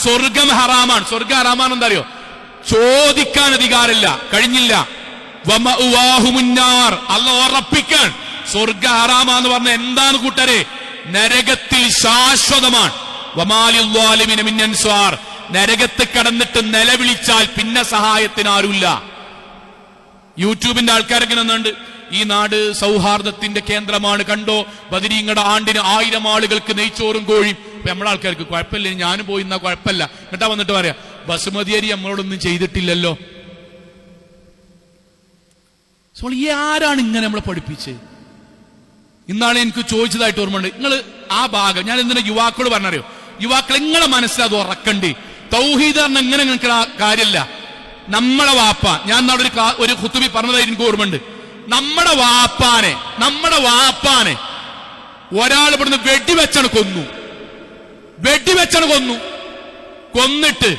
സ്വർഗം ഹറാമാണ്. സ്വർഗം ഹറാമാണ് എന്താ അറിയോ? ചോദിക്കാൻ അധികാരമില്ല, കഴിഞ്ഞില്ല. വമഅവാഹുമുന്നാർ, അല്ലാഹു ഉറപ്പിക്കാൻ സ്വർഗ ഹറാമാന്ന് പറഞ്ഞ എന്താണ് കൂട്ടരെ? നരകത്തിൽ ശാശ്വതമാണ്. വമാലിൽ ളാലിമിന മിൻ അൻസ്വാർ, നരകത്ത് കടന്നിട്ട് നിലവിളിച്ചാൽ പിന്നെ സഹായത്തിന് ആരുമില്ല. യൂട്യൂബിന്റെ ആൾക്കാരൊക്കെ നിന്നുണ്ട്, ഈ നാട് സൗഹാർദ്ദത്തിന്റെ കേന്ദ്രമാണ്, കണ്ടോ ബദരീങ്ങളുടെ ആണ്ടിന് 1000 ആളുകൾക്ക് നെയ്ച്ചോറും കോഴിയും. അപ്പൊ നമ്മളെ ആൾക്കാർക്ക് കുഴപ്പമില്ല, ഞാനും പോയി എന്നാ കുഴപ്പമില്ല. എന്നിട്ടാ വന്നിട്ട് പറയാ ബസുമതി അരി നമ്മളോടൊന്നും ചെയ്തിട്ടില്ലല്ലോ. ഈ ആരാണ് ഇങ്ങനെ നമ്മളെ പഠിപ്പിച്ച്? ഇന്നാണ് എനിക്ക് ചോദിച്ചതായിട്ട് ഓർമ്മയുണ്ട്. നിങ്ങൾ ആ ഭാഗം ഞാൻ എന്തിനാ യുവാക്കളോട് പറഞ്ഞറിയോ? യുവാക്കൾ നിങ്ങളെ മനസ്സിലത് ഉറക്കണ്ടി. തൗഹീദ് പറഞ്ഞ എങ്ങനെ നിങ്ങൾക്ക് കാര്യമില്ല. നമ്മളെ വാപ്പ, ഞാൻ ഒരു ഖുതുബി പറഞ്ഞതായിട്ട് എനിക്ക് ഓർമ്മയുണ്ട്. നമ്മുടെ വാപ്പാനെ ഒരാൾ ഇവിടുന്ന് വെടിവെച്ചാണ് കൊന്നിട്ട്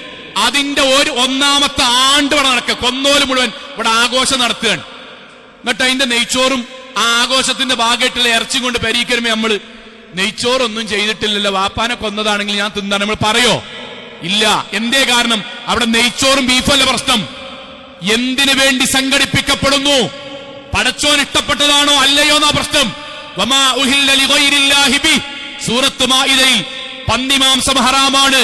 അതിന്റെ ഒരു 1ാമത്തെ ആണ്ട് ഇവിടെ നടക്കുക. കൊന്നോല് മുഴുവൻ ഇവിടെ ആഘോഷം നടത്തുകയാണ്. എന്നിട്ട് അതിന്റെ നെയ്ച്ചോറും ആ ആഘോഷത്തിന്റെ ഭാഗമായിട്ടുള്ള ഇറച്ചി കൊണ്ട് പെരീക്കരുമേ നമ്മള് നെയ്ച്ചോറൊന്നും ചെയ്തിട്ടില്ലല്ലോ, വാപ്പാനെ കൊന്നതാണെങ്കിൽ ഞാൻ തിന്നാൻ നമ്മൾ പറയോ? ഇല്ല. എന്തേ കാരണം? അവിടെ നെയ്ച്ചോറും ബീഫല്ല പ്രശ്നം. എന്തിനു വേണ്ടി സംഘടിപ്പിക്കപ്പെടുന്നു? പടച്ചോൻ ഇഷ്ടപ്പെട്ടതാണോ അല്ലയോ എന്നാ പ്രശ്നം. വമാ ഉഹില്ല ലിഗൈരില്ലാഹി ബി, സൂറത്ത് മാഇദയിൽ പന്നിമാംസം ഹറാമാണ്,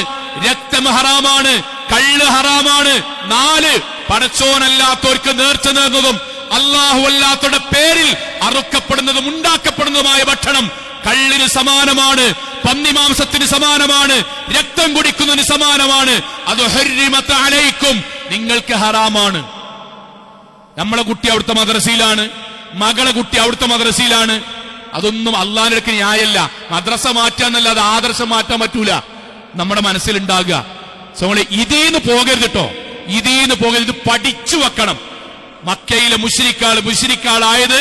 രക്തം ഹറാമാണ്, കള്ള് ഹറാമാണ്. 4 പടച്ചോനല്ലാത്തവർക്ക് നേർച്ച നേർന്നതും അല്ലാഹു അല്ലാത്തവരുടെ പേരിൽ അറുക്കപ്പെടുന്നതും ഉണ്ടാക്കപ്പെടുന്നതുമായ ഭക്ഷണം കള്ളിന് സമാനമാണ്, പന്നിമാംസത്തിന് സമാനമാണ്, രക്തം കുടിക്കുന്നതിന് സമാനമാണ്. അത് ഹുർരിമത് അലൈക്കും, നിങ്ങൾക്ക് ഹറാമാണ്. നമ്മളെ കുട്ടി അവിടുത്തെ മദ്രസയിലാണ്, മകളെ കുട്ടി അവിടുത്തെ മദ്രസയിലാണ്. അതൊന്നും അള്ളാഹിന്റെ അടുക്കൽ ന്യായമല്ല. മദ്രസ മാറ്റാന്നല്ലാതെ ആദർശം മാറ്റാൻ പറ്റൂല. നമ്മുടെ മനസ്സിലുണ്ടാകുക ഇതീന്ന് പോകരുത് കേട്ടോ, ഇതീന്ന് പോകരുത്. ഇത് പഠിച്ചു വെക്കണം. മക്കയിലെ മുശ്രിക്കാളായത്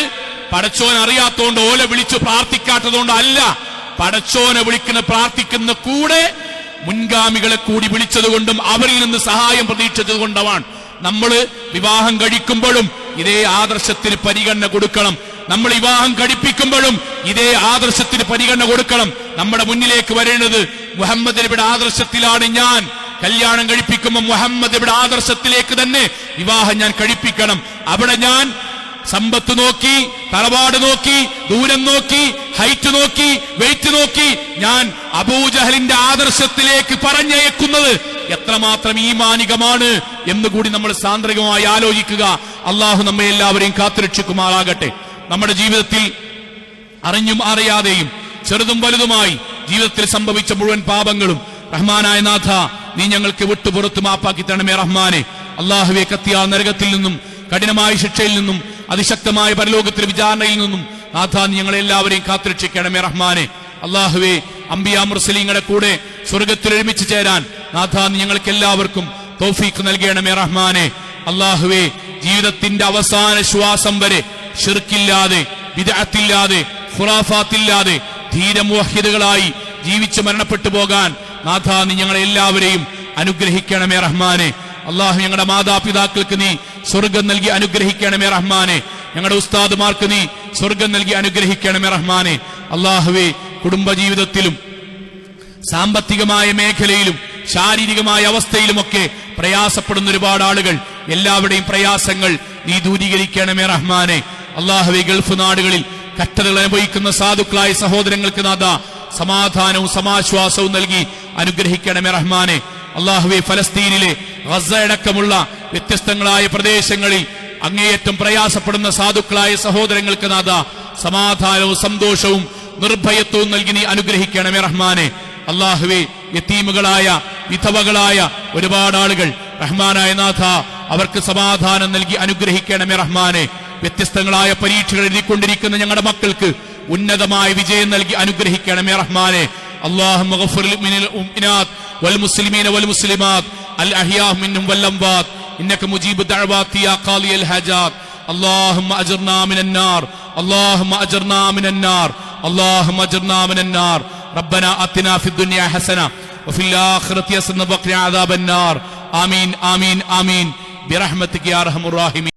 പടച്ചോൻ അറിയാത്തോണ്ട് ഓല വിളിച്ചു പ്രാർത്ഥിക്കാത്തതുകൊണ്ട് അല്ല, പടച്ചോനെ പ്രാർത്ഥിക്കുന്ന കൂടെ മുൻഗാമികളെ കൂടി വിളിച്ചതുകൊണ്ടും അവരിൽ നിന്ന് സഹായം പ്രതീക്ഷിച്ചത് കൊണ്ടാണ്. നമ്മൾ വിവാഹം കഴിക്കുമ്പോഴും ഇതേ ആദർശത്തിന് പരിഗണന കൊടുക്കണം. നമ്മൾ വിവാഹം കഴിപ്പിക്കുമ്പോഴും ഇതേ ആദർശത്തിന് പരിഗണന കൊടുക്കണം. നമ്മുടെ മുന്നിലേക്ക് വരേണ്ടത് മുഹമ്മദ് നബിയുടെ ആദർശത്തിലാണ് ഞാൻ കല്യാണം കഴിപ്പിക്കുമ്പോൾ മുഹമ്മദ് നബിയുടെ ആദർശത്തിലേക്ക് തന്നെ വിവാഹം ഞാൻ കഴിപ്പിക്കണം. അവിടെ ഞാൻ സമ്പത്ത് നോക്കി, തറവാട് നോക്കി, ദൂരം നോക്കി, ഹൈറ്റ് നോക്കി, വെയിറ്റ് നോക്കി ഞാൻ അബൂജഹലിന്റെ ആദർശത്തിലേക്ക് പറഞ്ഞയക്കുന്നത് എത്രമാത്രം ഈമാനികമാണ് എന്നുകൂടി നമ്മൾ സാന്ദ്രികമായി ആലോചിക്കുക. അള്ളാഹു നമ്മെ എല്ലാവരെയും കാത്തുരക്ഷിക്കുമാറാകട്ടെ. നമ്മുടെ ജീവിതത്തിൽ അറിഞ്ഞും അറിയാതെയും ചെറുതും വലുതുമായി ജീവിതത്തിൽ സംഭവിച്ച മുഴുവൻ പാപങ്ങളും റഹ്മാനായ നാഥ നീ ഞങ്ങൾക്ക് വിട്ടുപുറത്ത് മാപ്പാക്കി തരണമേ റഹ്മാനെ. അള്ളാഹുവെ, കത്തിയാ നരകത്തിൽ നിന്നും കഠിനമായ ശിക്ഷയിൽ നിന്നും അതിശക്തമായ പരലോകത്തിലെ വിചാരണയിൽ നിന്നും നാഥ നീ ഞങ്ങളെല്ലാവരെയും കാത്തുരക്ഷിക്കണമേ റഹ്മാനെ. അള്ളാഹുവെ, അംബിയാ മുർസലീങ്ങളുടെ കൂടെ സ്വർഗത്തിൽ ഒരുമിച്ച് ചേരാൻ നാഥ നീ ഞങ്ങൾക്ക് എല്ലാവർക്കും തൗഫീഖ് നൽകണമേ റഹ്മാനെ. അള്ളാഹുവെ, ജീവിതത്തിന്റെ അവസാന ശ്വാസം വരെ ശിർക്കില്ലാതെ, ബിദ്അത്തില്ലാതെ, ഖുറാഫാത്തില്ലാതെ ധീര മുവഹിദുകളായി ജീവിച്ച് മരണപ്പെട്ടു പോകാൻ നാഥ നീ ഞങ്ങളെ എല്ലാവരെയും അനുഗ്രഹിക്കണമേ റഹ്മാനെ. അള്ളാഹു, ഞങ്ങളുടെ മാതാപിതാക്കൾക്ക് നീ സ്വർഗം നൽകി അനുഗ്രഹിക്കണമേ റഹ്മാനെ. ഞങ്ങളുടെ ഉസ്താദുമാർക്ക് നീ സ്വർഗം നൽകി അനുഗ്രഹിക്കണമേ റഹ്മാനെ. അള്ളാഹുവെ, കുടുംബജീവിതത്തിലും സാമ്പത്തികമായ മേഖലയിലും ശാരീരികമായ അവസ്ഥയിലുമൊക്കെ പ്രയാസപ്പെടുന്ന ഒരുപാട് ആളുകൾ, എല്ലാവരുടെയും പ്രയാസങ്ങൾ നീ ദൂരീകരിക്കണമേ റഹ്മാനെ. അള്ളാഹുവെ, ഗൾഫ് നാടുകളിൽ കഷ്ടതകൾ അനുഭവിക്കുന്ന സാധുക്കളായ സഹോദരങ്ങൾക്ക് നാഥ സമാധാനവും സമാശ്വാസവും നൽകി അനുഗ്രഹിക്കണമേ റഹ്മാനെ. അള്ളാഹുവെ, ഫലസ്തീനിലെ ഗസ അടക്കമുള്ള വ്യത്യസ്തങ്ങളായ പ്രദേശങ്ങളിൽ അങ്ങേയറ്റം പ്രയാസപ്പെടുന്ന സാധുക്കളായ സഹോദരങ്ങൾക്ക് നാഥ സമാധാനവും സന്തോഷവും നിർഭയത്വവും നൽകി നീ അനുഗ്രഹിക്കണമേ റഹ്മാനെ. അള്ളാഹുവെ, യതീമുകളായ വിധവകളായ ഒരുപാട് ആളുകൾ റഹ്മാനായ നാഥ അവർക്ക് സമാധാനം നൽകി അനുഗ്രഹിക്കണമേ റഹ്മാനെ. വ്യത്യസ്തങ്ങളായ പരീക്ഷകൾ എഴുതിക്കൊണ്ടിരിക്കുന്ന ഞങ്ങളുടെ മക്കൾക്ക് ഉന്നതമായ വിജയം നൽകി അനുഗ്രഹിക്കണമേ റഹ്മാനെ. അല്ലാഹുമ്മ ഗഫിർ ലിൽ മുഅ്മിനാത്ത് വൽ മുസ്ലിമീന വൽ മുസ്ലിമാത്ത് അൽ അഹ്യാഹ് മിൻഹും വൽ അംവാത്ത് ഇന്നക മുജീബു ദഅവാതി യാ ഖാലിയൽ ഹജാത്ത്. اللهم أجرنا من النار، اللهم أجرنا من النار، اللهم أجرنا من النار. ربنا آتنا في الدنيا حسنة وفي الآخرة حسنة وقنا عذاب النار. آمين آمين آمين برحمتك يا أرحم الراحمين.